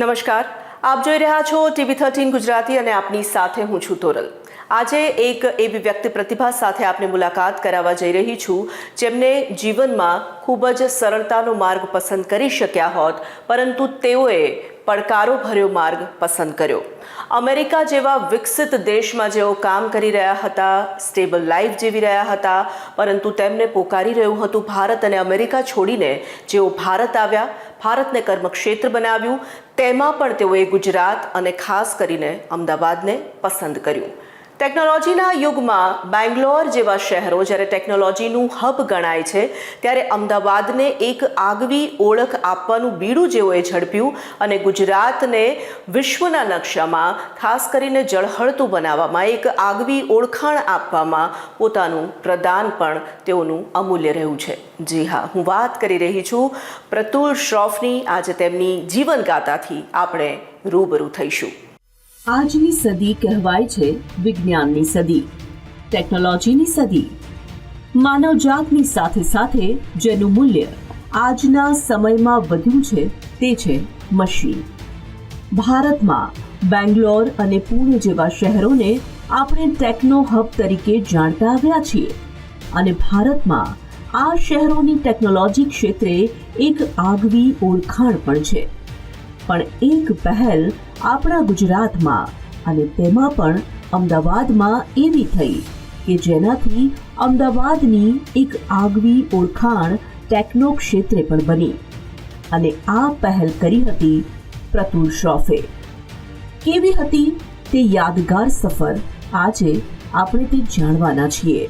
નમસ્કાર, આપ જોઈ રહ્યા છો TV13 ગુજરાતી અને આપની સાથે હું છું તોરલ। આજે એક એવી વ્યક્તિ પ્રતિભા સાથે આપને મુલાકાત કરાવવા જઈ રહી છું જેમને જીવનમાં ખૂબ જ સરળતાનો માર્ગ પસંદ કરી શક્યા હોત, પરંતુ તેઓએ પડકારો ભર્યો માર્ગ પસંદ કર્યો। અમેરિકા જેવા વિકસિત દેશમાં જેઓ કામ કરી રહ્યા હતા, સ્ટેબલ લાઈફ જીવી રહ્યા હતા, પરંતુ તેમને પોકારી રહ્યું હતું ભારત, અને અમેરિકા છોડીને જેઓ ભારત આવ્યા, ભારતને કર્મક્ષેત્ર બનાવ્યું, તેમાં પણ તેઓએ ગુજરાત અને ખાસ કરીને અમદાવાદને પસંદ કર્યું। ટેકનોલોજીના યુગમાં બેંગ્લોર જેવા શહેરો જ્યારે ટેકનોલોજીનું હબ ગણાય છે, ત્યારે અમદાવાદને એક આગવી ઓળખ આપવાનું બીડું જેઓએ ઝડપ્યું અને ગુજરાતને વિશ્વના નકશામાં ખાસ કરીને ઝળહળતું બનાવવામાં, એક આગવી ઓળખાણ આપવામાં પોતાનું પ્રદાન પણ તેઓનું અમૂલ્ય રહ્યું છે। જી હા, હું વાત કરી રહી છું પ્રતુલ શ્રોફની। આજે તેમની જીવનગાથાથી આપણે રૂબરૂ થઈશું। આજની સદી કહેવાય છે વિજ્ઞાનની સદી, ટેકનોલોજીની સદી। માનવજાતની સાથે સાથે જેનું મૂલ્ય આજના સમયમાં વધ્યું છે તે છે મશીન। ભારતમાં બેંગ્લોર અને પુણે જેવા શહેરોને આપણે ટેકનો હબ તરીકે જાણતા આવ્યા છીએ, અને ભારતમાં આ શહેરોની ટેકનોલોજી ક્ષેત્રે એક આગવી ઓળખાણ પણ છે। પણ એક પહેલ આપણા ગુજરાતમાં અને તેમાં પણ અમદાવાદમાં એવી થઈ કે જેનાથી અમદાવાદની એક આગવી ઓળખાણ ટેકનો ક્ષેત્રે પણ બની, અને આ પહેલ કરી હતી પ્રતુલ શ્રોફે। કેવી હતી તે યાદગાર સફર આજે આપણે તે જાણવાના છીએ।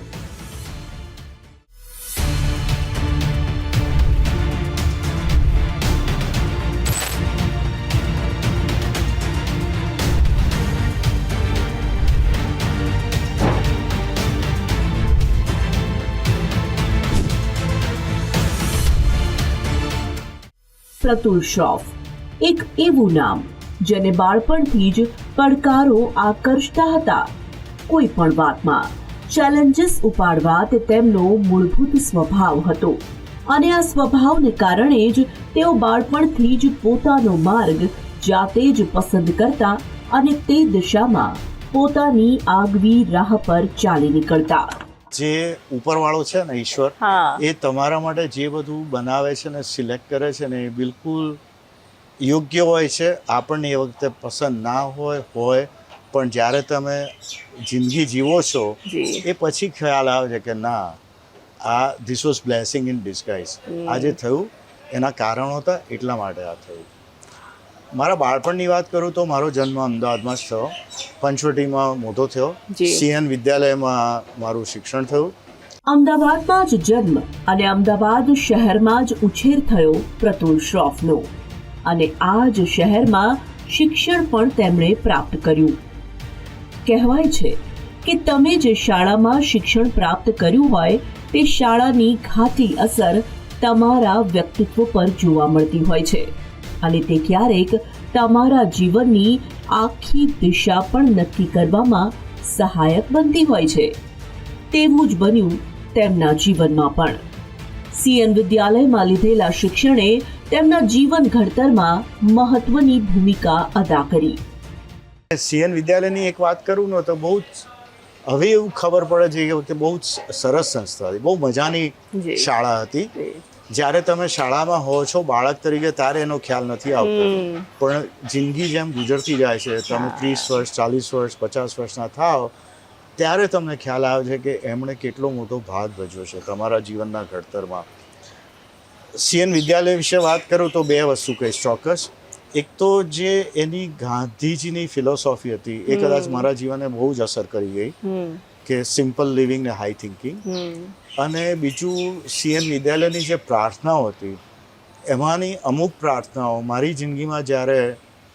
પ્રતુલ શ્રોફ એક એવું નામ જેને બાળપણથી જ પડકારો આકર્ષતા હતા। કોઈ પણ વાતમાં ચેલેન્જીસ ઉપાડવા તે તેમનો મૂળભૂત સ્વભાવ હતો, અને આ સ્વભાવને કારણે જ તેઓ બાળપણથી જ પોતાનો માર્ગ જાતે જ પસંદ કરતા અને તે દિશામાં પોતાની આગવી રાહ પર ચાલી નીકળતા। જે ઉપરવાળો છે ને, ઈશ્વર, એ તમારા માટે જે બધું બનાવે છે ને સિલેક્ટ કરે છે ને, એ બિલકુલ યોગ્ય હોય છે। આપણને એ વખતે પસંદ ના હોય પણ જ્યારે તમે જિંદગી જીવો છો એ પછી ખ્યાલ આવે છે કે ના, આ ધીસ વોઝ બ્લેસિંગ ઇન ડિસ્ગાઇઝ। આ જે થયું એના કારણો હતા, એટલા માટે આ થયું। મારા બાળપણની વાત કરું તો મારો જન્મ અમદાવાદમાં જ થયો, પંચવટીમાં મોટો થયો, CN વિદ્યાલયમાં મારું શિક્ષણ થયું। અમદાવાદમાં જ જન્મ અને અમદાવાદ શહેરમાં જ ઉછેર થયો પ્રતુલ શ્રોફનો, અને આ જ શહેરમાં શિક્ષણ પણ તેમણે પ્રાપ્ત કર્યું। કહેવાય છે કે તમે જે શાળામાં શિક્ષણ પ્રાપ્ત કર્યું હોય તે શાળાની ઘાતી અસર તમારા વ્યક્તિત્વ પર જોવા મળતી હોય છે, અને તે ક્યારેક તમારા જીવનની આખી દિશા પણ નક્કી કરવામાં સહાયક બનતી હોય છે। તેવું જ બન્યું તેમના જીવનમાં પણ। CN વિદ્યાલયમાં લીધેલા શિક્ષણે તેમના જીવન ઘડતરમાં મહત્વની ભૂમિકા અદા કરી। CN વિદ્યાલયની એક વાત કરું ને તો બહુ જ હવે એવું ખબર પડે છે કે બહુ જ સરસ સંસ્થા હતી, બહુ મજાની શાળા હતી। જ્યારે તમે શાળામાં હો છો બાળક તરીકે ત્યારે એનો ખ્યાલ નથી આવતો, પણ જિંદગી જેમ ગુજરતી જાય છે, તમે 30 વર્ષ 40 વર્ષ 50 વર્ષના થાવ ત્યારે તમને ખ્યાલ આવે છે કે એમણે કેટલો મોટો ભાગ ભજવ્યો છે તમારા જીવનના ઘડતરમાં। CN વિદ્યાલય વિશે વાત કરું તો બે વસ્તુ કહીશ ચોક્કસ। એક તો જે એની ગાંધીજીની ફિલોસોફી હતી એ કદાચ મારા જીવનને બહુ જ અસર કરી ગઈ, કે સિમ્પલ લિવિંગ ને હાઈ થિંકિંગ। અને બીજું CN વિદ્યાલયની જે પ્રાર્થનાઓ હતી, એમાંની અમુક પ્રાર્થનાઓ મારી જિંદગીમાં જ્યારે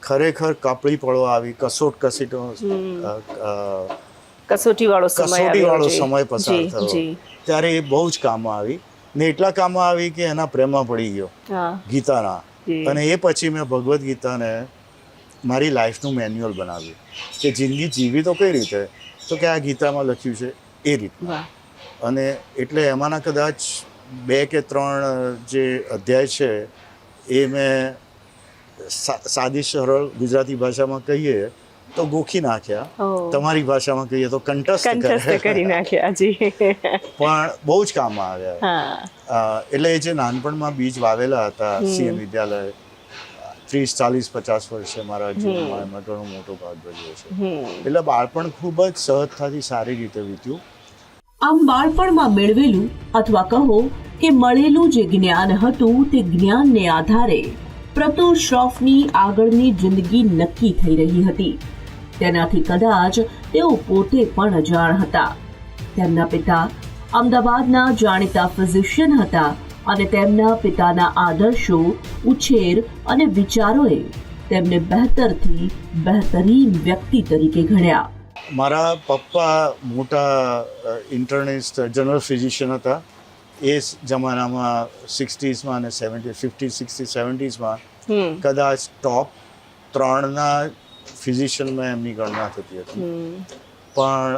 ખરેખર કપડી પડવા આવી, કસોટીવાળો સમય પસાર થયો, ત્યારે એ બહુ જ કામમાં આવી, ને એટલા કામમાં આવી કે એના પ્રેમમાં પડી ગયો ગીતાના, અને એ પછી મેં ભગવદ્ ગીતાને મારી લાઈફનું મેન્યુઅલ બનાવ્યું કે જિંદગી જીવી તો કઈ રીતે, તો કે આ ગીતામાં લખ્યું છે એ રીતના। અને એટલે એમાંના કદાચ 2 કે 3 જે અધ્યાય છે એ મેં સાદી સરળ ગુજરાતી ભાષામાં કહીએ તો ગોખી નાખ્યા, ઓહ. તમારી ભાષામાં કહીએ તો કંઠસ્થ કંઠસ્થ કરી નાખ્યા જી. પણ બહુ જ કામમાં આવ્યા. હા એટલે એ જે નાનપણમાં બીજ વાવેલા હતા સીએન વિદ્યાલય 30, 40, 50 વર્ષે મારા જીવનમાં એમાં ઘણો મોટો ભાગ ભજવ્યો છે. એટલે બાળપણ ખૂબ જ સહજતાથી સારી રીતે વીત્યું. આમ બાળપણમાં મેળવેલું અથવા કહો કે મળેલું જે જ્ઞાન હતું તે જ્ઞાનને આધારે પ્રતુલ શ્રોફની આગળની જિંદગી નક્કી થઈ રહી હતી. તેનાથી કદાચ તેઓ પોતે પણ અજાણ હતા. તેમના પિતા અમદાવાદના જાણીતા ફિઝિશિયન હતા અને તેમના પિતાના આદર્શો, ઉછેર અને વિચારોએ તેમને બહેતરથી બહેતરીન વ્યક્તિ તરીકે ઘડ્યા. મારા પપ્પા મોટા ઇન્ટર્નિસ્ટ જનરલ ફિઝિશિયન હતા. એ જમાનામાં 60sમાં અને 50, 60, 70sમાં કદાચ ટોપ 3ના ફિઝિશિયનમાં એમની ગણના થતી હતી. પણ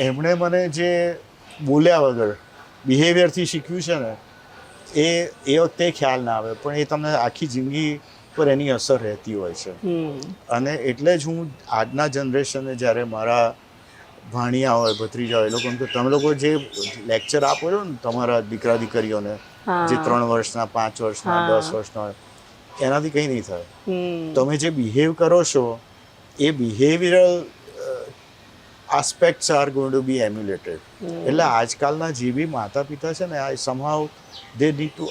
એમણે મને જે બોલ્યા વગર બિહેવિયરથી શીખ્યું છે ને એ વખતે ખ્યાલ ના આવે, પણ એ તમને આખી જિંદગી પર એની અસર રહેતી હોય છે. અને એટલે જ હું આજના જનરેશનને જ્યારે મારા ભાણિયા હોય, ભત્રીજા હોય, એ લોકોને તો તમે લોકો જે લેક્ચર આપો છો ને તમારા દીકરા દીકરીઓને, જે 3 વર્ષના, 5 વર્ષના, 10 વર્ષના હોય, એનાથી કંઈ નહીં થાય. તમે જે બિહેવ કરો છો એ behavioural aspects are going to be emulated. એટલે આજકાલના જે બી માતા પિતા છે ને, આ સમહાવ દે નીડ ટુ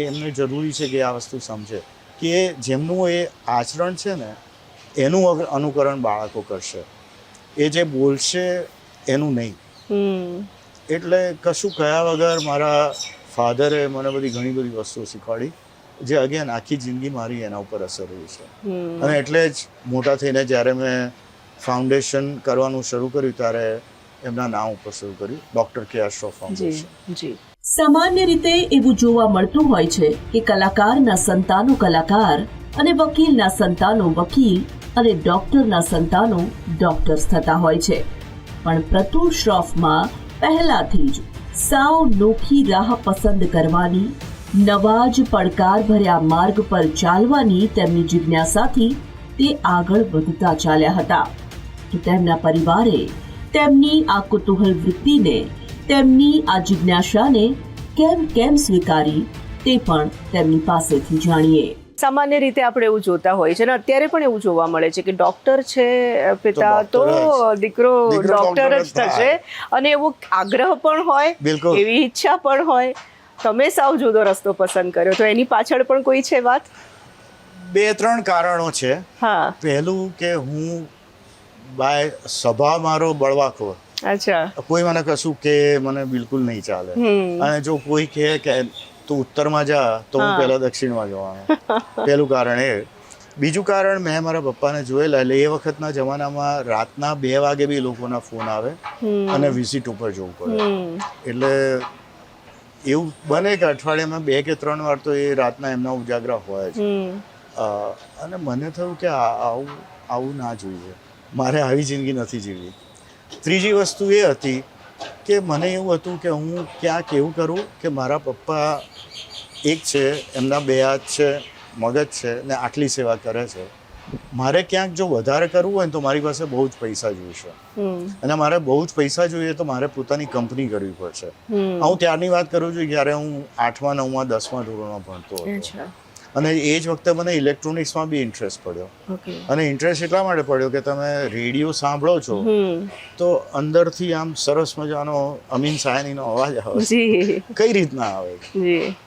એમને જરૂરી છે કે આ વસ્તુ સમજે કે જેમનું એ આચરણ છે ને એનું અનુકરણ બાળકો કરશે, એ જે બોલશે એનું નહીં. એટલે કશું કયા વગર મારા ફાધરે મને ઘણી બધી વસ્તુઓ શીખવાડી, જે અગેન આખી જિંદગી મારી એના ઉપર અસર રહી છે. અને એટલે જ મોટા થઈને જ્યારે મેં ફાઉન્ડેશન કરવાનું શરૂ કર્યું ત્યારે એમના નામ ઉપર શરૂ કર્યું, ડૉક્ટર કે આર શ્રોફ ફાઉન્ડેશન. સામાન્ય રીતે એવું જોવા મળતું હોય છે કે કલાકારના સંતાનો કલાકાર અને વકીલના સંતાનો વકીલ અને ડોક્ટરના સંતાનો ડોક્ટર્સ થતા હોય છે. પણ પ્રતુલ શ્રોફમાં પહેલાથી જ સાવ નોખી રાહ પસંદ કરવાની, નવા જ પડકારભર્યા માર્ગ પર ચાલવાની તેમની જિજ્ઞાસાથી તે આગળ વધતા ચાલ્યા હતા. તો તેમના પરિવારે તેમની આ કુતૂહલ વૃત્તિને, તેમની આ જિજ્ઞાસાને કેમ સ્વીકારી તે પણ તેમની પાસેથી જાણીએ. સામાન્ય રીતે આપણે એવું જોતા હોય છે ને અત્યારે પણ એવું જોવા મળે છે કે ડોક્ટર છે પિતા તો દીકરો ડોક્ટર જ થશે, અને એવો આગ્રહ પણ હોય, એવી ઈચ્છા પણ હોય. તમે સાવ જુદો રસ્તો પસંદ કર્યો, તો એની પાછળ પણ કોઈ છે વાત? 2-3 કારણો છે. હા. પહેલું કે હું બાય સ્વભાવ મારો બળવાખોર. અચ્છા. કોઈ મને કશું કે મને બિલકુલ નહીં ચાલે. અને જો કોઈ કહે કે તું ઉત્તરમાં જા તો હું પહેલા દક્ષિણમાં જવાનું. પહેલું કારણ એ. બીજું કારણ, મેં મારા પપ્પાને જોયેલા, એટલે એ વખતના જમાનામાં રાતના 2 વાગે બી લોકોના ફોન આવે અને વિઝિટ ઉપર જવું પડે. એટલે એવું બને કે અઠવાડિયામાં 2 કે 3 વાર તો એ રાતના એમના ઉજાગરા હોય જ. અને મને થયું કે આવું ના જોઈએ, મારે આવી જિંદગી નથી જીવવી. ત્રીજી વસ્તુ એ હતી કે મને એવું હતું કે હું ક્યાંક એવું કરું કે મારા પપ્પા એક છે, એમના 2 હાથ છે, મગજ છે ને આટલી સેવા કરે છે. મારે ક્યાંક જો વધારે કરવું હોય ને તો મારી પાસે બહુ જ પૈસા જોઈશે, અને મારે બહુ જ પૈસા જોઈએ તો મારે પોતાની કંપની કરવી પડશે. હું ત્યારની વાત કરું છું જ્યારે હું 8મા 9મા 10મા ધોરણમાં ભણતો હતો. અને એ જ વખતે મને ઇલેક્ટ્રોનિક્સમાં બી ઇન્ટરેસ્ટ પડ્યો. અને ઇન્ટરેસ્ટ એટલા માટે પડ્યો કે તમે રેડિયો સાંભળો છો તો અંદરથી આમ સરસ મજાનો અમીન સાયનીનો અવાજ આવે. કઈ રીતના આવે?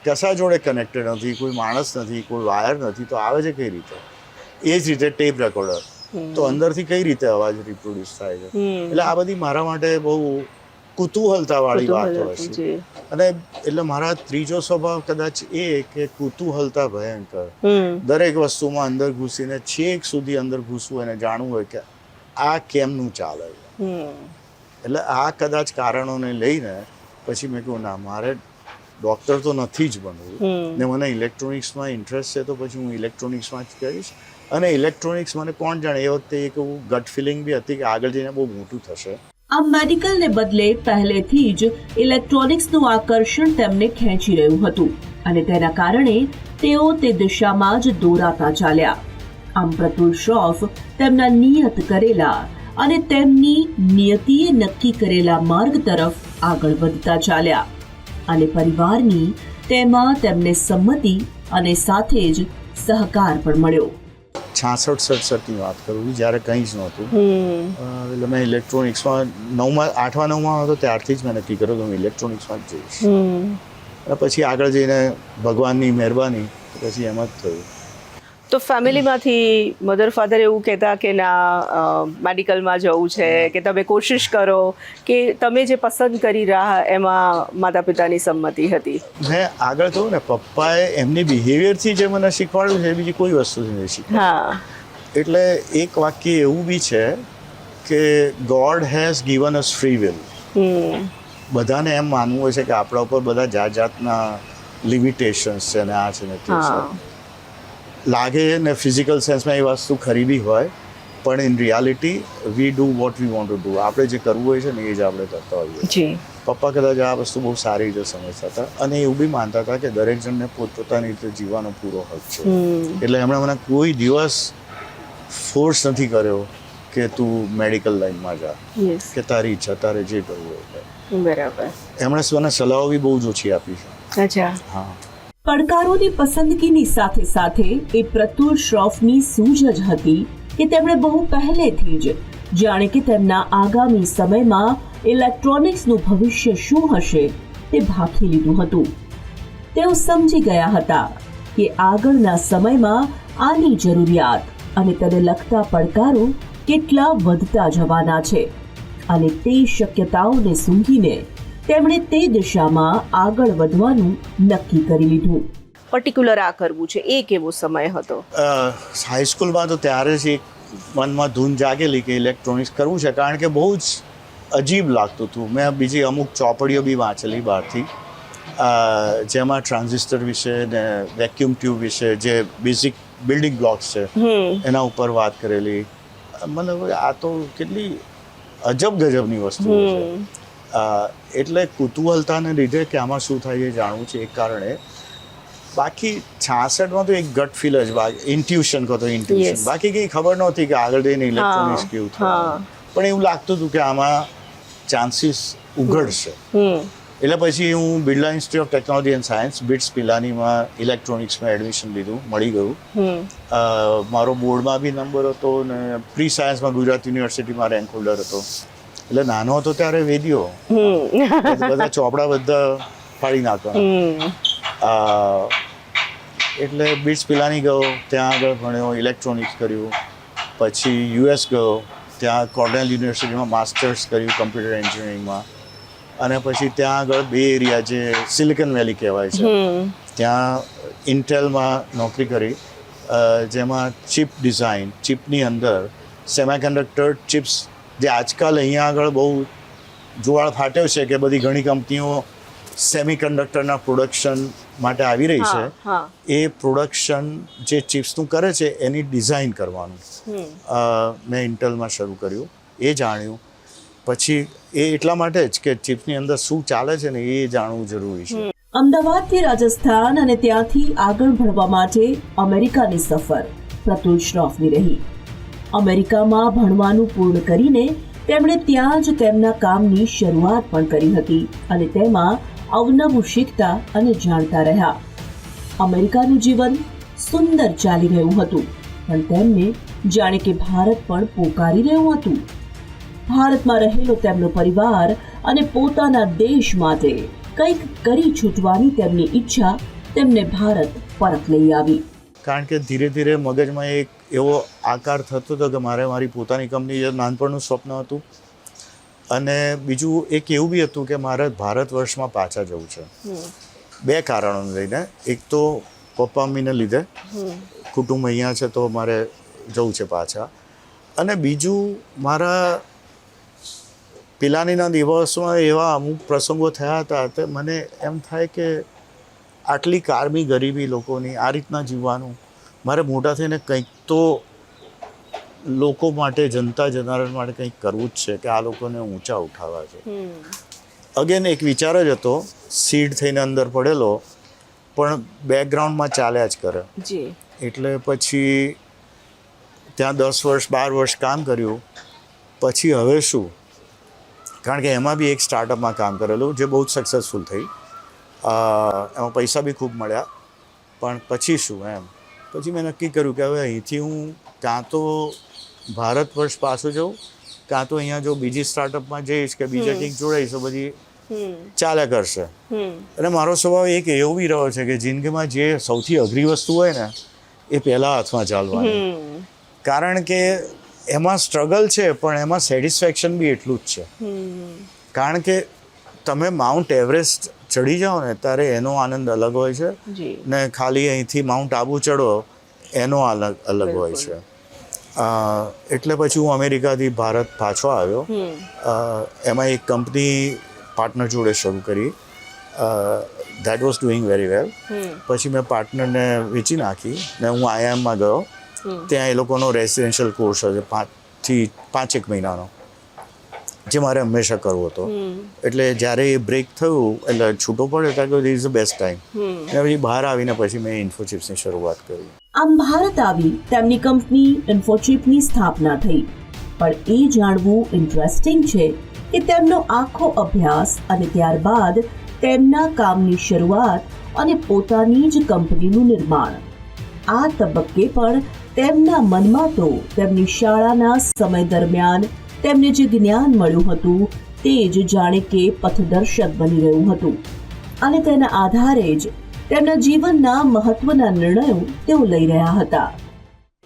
કશા જોડે કનેક્ટેડ નથી, કોઈ માણસ નથી, કોઈ વાયર નથી, તો આવે છે કઈ રીતે? એ જ રીતે ટેપ રેકોર્ડર, તો અંદરથી કઈ રીતે અવાજ રિપ્રોડ્યુસ થાય છે? એટલે આ બધી મારા માટે બહુ કુતૂહલતા વાળી વાતો હશે. અને એટલે મારા ત્રીજો સ્વભાવ કદાચ એ કે કુતૂહલતા ભયંકર. દરેક વસ્તુમાં અંદર ઘૂસીને છેક સુધી અંદર ઘૂસવું અને જાણવું હોય કે આ કેમનું ચાલે. એટલે આ કદાચ કારણોને લઈને પછી મેં કહ્યું ના, મારે ડૉક્ટર તો નથી જ બનવું ને મને ઇલેક્ટ્રોનિક્સમાં ઇન્ટરેસ્ટ છે, તો પછી હું ઇલેક્ટ્રોનિક્સમાં જ કરીશ. અને ઇલેક્ટ્રોનિક્સ મને કોણ જાણે, એ વખતે એક ગટ ફિલિંગ બી હતી કે આગળ જઈને બહુ મોટું થશે. આ મેડિકલને બદલે પહેલેથી જ ઇલેક્ટ્રોનિક્સનું આકર્ષણ તેમને ખેંચી રહ્યું હતું અને તેના કારણે તેઓ તે દિશામાં જ દોરાતા ચાલ્યા. આમ પ્રતુલ શ્રોફ તેમના નિયત કરેલા અને તેમની નિયતિએ નક્કી કરેલા માર્ગ તરફ આગળ વધતા ચાલ્યા અને પરિવારની તેમાં તેમને સંમતિ અને સાથે જ સહકાર પણ મળ્યો. 66-67ની વાત કરું છું, જ્યારે કંઈ જ નહોતું. એટલે મેં ઇલેક્ટ્રોનિક્સમાં 8મા-9મા હતો ત્યારથી જ મેં નક્કી કર્યું કે હું ઇલેક્ટ્રોનિક્સમાં જ જઈશ. અને પછી આગળ જઈને ભગવાનની મહેરબાની પછી એમ જ થયું. તો ફેમિલીમાંથી મધર ફાધર એવું કહેતા કે ના મેડિકલમાં જવું છે, કે તમે કોશિશ કરો, કે તમે જે પસંદ કરી રહ્યા એમાં માતા પિતાની સંમતિ હતી? મેં આગળ કહું ને, પપ્પાએ એમની બિહેવિયરથી જે મને શીખવાડ્યું છે બીજી કોઈ વસ્તુથી નથી શીખવાડ્યું. એટલે એક વાક્ય એવું બી છે કે God has given us free will. બધાને એમ માનવું હોય છે કે આપણા ઉપર બધા જાતના લિમિટેશન્સ છે ને આ છે ને તે છે. લાગે ને ફિઝિકલ સેન્સમાં એ વસ્તુ ખરી બી હોય, પણ in reality we do what we want to do. આપણે જે કરવું હોય છે ને એ જ આપણે કરતા હોઈએ. પપ્પા કદાચ આ વસ્તુ બહુ સારી રીતે સમજતા હતા અને એવું બી માનતા હતા કે દરેક જણને પોતપોતાની રીતે જીવવાનો પૂરો હક છે. એટલે એમણે મને કોઈ દિવસ ફોર્સ નથી કર્યો કે તું મેડિકલ લાઈનમાં જા, કે તારી ઈચ્છા, તારે જે કરવું હોય. બરાબર. એમણે મને સલાહો બી બહુ જ ઓછી આપી છે. અચ્છા. હા. પડકારોની પસંદગીની સાથે સાથે એ પ્રતુલ શ્રોફની સૂઝ જ હતી કે તેમણે બહુ પહેલેથી જ જાણે કે તેમના આગામી સમયમાં ઇલેક્ટ્રોનિક્સનું ભવિષ્ય શું હશે તે ભાંખી લીધું હતું. તેઓ સમજી ગયા હતા કે આગળના સમયમાં આની જરૂરિયાત અને તેને લગતા પડકારો કેટલા વધતા જવાના છે અને તે શક્યતાઓને સૂંઘીને તેમણે તે દિશામાં આગળ વધવાનું નક્કી કરી લીધું. પર્ટિક્યુલર આ કરવું છે, એ કેવો સમય હતો? હાઈસ્કૂલમાં તો ત્યારે જ એક મનમાં ધૂન જાગેલી કે ઇલેક્ટ્રોનિક્સ કરવું છે, કારણ કે બહુ જ અજીબ લાગતું હતું. મેં બીજી અમુક ચોપડીઓ બી વાંચેલી બહારથી, જેમાં ટ્રાન્ઝિસ્ટર વિશે ને વેક્યુમ ટ્યુબ વિશે, જે બેઝિક બિલ્ડિંગ બ્લોક્સ છે એના ઉપર વાત કરેલી. મને આ તો કેટલી અજબ ગજબની વસ્તુઓ છે. એટલે કુતૂહલતાને લીધે કે આમાં શું થાય એ જાણવું છે એક કારણે. બાકી 66માં તો એક ગટ ફીલ જ, ઇન્ટ્યુશન કહો તો ઇન્ટ્યુશન, બાકી કંઈ ખબર નહોતી કે આગળ જઈને ઇલેક્ટ્રોનિક્સ કેવું થાય. પણ એવું લાગતું હતું કે આમાં ચાન્સીસ ઉઘડશે. એટલે પછી હું Birla institute of technology and science BITS પિલાનીમાં ઇલેક્ટ્રોનિક્સમાં એડમિશન લીધું, મળી ગયું. મારો બોર્ડમાં બી નંબર હતો ને પ્રી સાયન્સમાં ગુજરાત યુનિવર્સિટીમાં રેન્ક હોલ્ડર હતો. એટલે નાનો હતો ત્યારે વેદ્યો બધા ચોપડા બધા ફાડી નાખવાના. એટલે બિટ્સ પિલાની ગયો, ત્યાં આગળ ભણ્યો, ઇલેક્ટ્રોનિક્સ કર્યું. પછી યુએસ ગયો, ત્યાં કોર્નેલ યુનિવર્સિટીમાં માસ્ટર્સ કર્યું કમ્પ્યુટર એન્જિનિયરિંગમાં. અને પછી ત્યાં આગળ બે એરિયા જે સિલિકોન વેલી કહેવાય છે, ત્યાં ઇન્ટેલમાં નોકરી કરી, જેમાં ચિપ ડિઝાઇન, ચિપની અંદર સેમિકન્ડક્ટર ચિપ્સ, જે આજકાલ અહીંયા આગળ બહુ જુવાળ ફાટ્યો છે કે બધી ઘણી કંપનીઓ સેમિકન્ડક્ટરના પ્રોડક્શન માટે આવી રહી છે. એ પ્રોડક્શન જે ચિપ્સનું કરે છે એની ડિઝાઇન કરવાનું મેં ઇન્ટેલમાં શરૂ કર્યું. એ જાણ્યું પછી એ એટલા માટે જ કે ચિપ્સની અંદર શું ચાલે છે ને એ જાણવું જરૂરી છે. અમદાવાદથી રાજસ્થાન અને ત્યાંથી આગળ ભણવા માટે અમેરિકાની સફર પ્રતુલ શ્રોફની રહી. અમેરિકામાં ભણવાનું પૂર્ણ કરીને તેમણે ત્યાં જ તેમના કામની શરૂઆત પણ કરી હતી અને તેમાં અવનવું શીખતા અને જાણતા રહ્યા. અમેરિકાનું જીવન સુંદર ચાલી રહ્યું હતું, પણ તેમને જાણે કે ભારત પણ પોકારી રહ્યું હતું. ભારતમાં રહેલો તેમનો પરિવાર અને પોતાના દેશ માટે કંઈક કરી છૂટવાની તેમની ઈચ્છા તેમને ભારત પરત લઈ આવી. કારણ કે ધીરે ધીરે મગજમાં એક એવો આકાર થતો હતો કે મારે મારી પોતાની કંપની, જે નાનપણનું સ્વપ્ન હતું. અને બીજું એક એવું બી હતું કે મારે ભારત વર્ષમાં પાછા જવું છે, બે કારણોને લઈને. એક તો પપ્પા મમ્મીને લીધે, કુટુંબ અહીંયા છે તો મારે જવું છે પાછા. અને બીજું મારા પિલાનીના દિવસોમાં એવા અમુક પ્રસંગો થયા હતા તે મને એમ થાય કે આટલી કારમી ગરીબી લોકોની આ રીતના જીવવાનું, મારે મોટા થઈને કંઈક તો લોકો માટે, જનતા જનાર્દન માટે કંઈક કરવું જ છે, કે આ લોકોને ઊંચા ઉઠાવવા છે. અગેન એક વિચાર જ હતો, સીડ થઈને અંદર પડેલો, પણ બેકગ્રાઉન્ડમાં ચાલ્યા જ કરે. જી. એટલે પછી ત્યાં 10 વર્ષ 12 વર્ષ કામ કર્યું. પછી હવે શું, કારણ કે એમાં બી એક સ્ટાર્ટઅપમાં કામ કરેલું જે બહુ જ સક્સેસફુલ થઈ. એમાં પૈસા બી ખૂબ મળ્યા. પણ પછી શું એમ, પછી મેં નક્કી કર્યું કે હવે અહીંથી હું કાં તો ભારત વર્ષ પાછું જાઉં, કાં તો અહીંયા જો બીજી સ્ટાર્ટઅપમાં જઈશ કે બીજા કંઈક જોડાઈશ તો બધી ચાલ્યા કરશે. અને મારો સ્વભાવ એક એવો બી રહ્યો છે કે જિંદગીમાં જે સૌથી અઘરી વસ્તુ હોય ને એ પહેલાં હાથમાં ચાલવાની. કારણ કે એમાં સ્ટ્રગલ છે પણ એમાં સેટિસ્ફેક્શન બી એટલું જ છે. કારણ કે તમે માઉન્ટ એવરેસ્ટ ચડી જાઓ ને ત્યારે એનો આનંદ અલગ હોય છે, ને ખાલી અહીંથી માઉન્ટ આબુ ચડો એનો અલગ હોય છે. એટલે પછી હું અમેરિકાથી ભારત પાછો આવ્યો. એમાં એક કંપની પાર્ટનર જોડે શરૂ કરી. That was doing very well. પછી મેં પાર્ટનરને વેચી નાખી ને હું IIMમાં ગયો. ત્યાં એ લોકોનો રેસિડેન્શિયલ કોર્સ હતો 5 મહિનાનો, જે મારે હંમેશા કરવો હતો. એટલે જ્યારે એ બ્રેક થયું એટલે છૂટો પડ્યો ત્યારે this is the best time. અને પછી બહાર આવીને પછી મેં ઇન્ફોચિપ્સની શરૂઆત કરી. આમ ભારત આવી તેમની કંપની ઇન્ફોચિપની સ્થાપના થઈ. પણ એ જાણવું ઇન્ટરેસ્ટિંગ છે કે તેમનો આખો અભ્યાસ અને ત્યારબાદ તેમના કામની શરૂઆત અને પોતાની જ કંપનીનું નિર્માણ. આ તબક્કે પણ તેમના મનમાં તો તેમની શાળાના સમય દરમિયાન તેમને જે જ્ઞાન મળ્યું હતું તે જ જાણે કે પથદર્શક બની રહ્યું હતું. અને તેના આધારે જ તેમના જીવનના મહત્વના નિર્ણયો તેઓ લઈ રહ્યા હતા.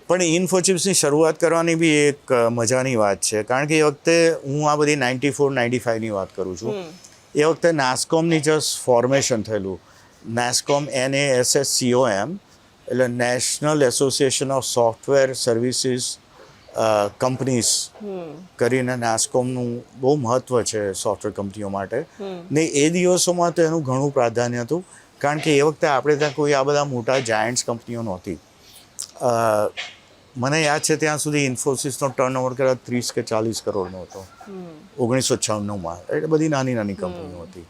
પણ ઇન્ફોચિપ્સની શરૂઆત કરવાની બી એક મજાની વાત છે. કારણ કે એ વખતે હું આ બધી 94-95ની વાત કરું છું. એ વખતે નાસ્કોમની જસ્ટ ફોર્મેશન થયેલું. નાસ્કોમ NASSCOM એટલે national association of software services companies કરીને નાસ્કોમનું બહુ મહત્ત્વ છે સોફ્ટવેર કંપનીઓ માટે. ને એ દિવસોમાં તો એનું ઘણું પ્રાધાન્ય હતું. કારણ કે એ વખતે આપણે ત્યાં કોઈ આ બધા મોટા જાયન્ટ્સ કંપનીઓ નહોતી. મને યાદ છે ત્યાં સુધી ઇન્ફોસિસનો ટર્નઓવર કદાચ 30 કે 40 કરોડનો હતો 1996માં. એટલે બધી નાની નાની કંપનીઓ હતી.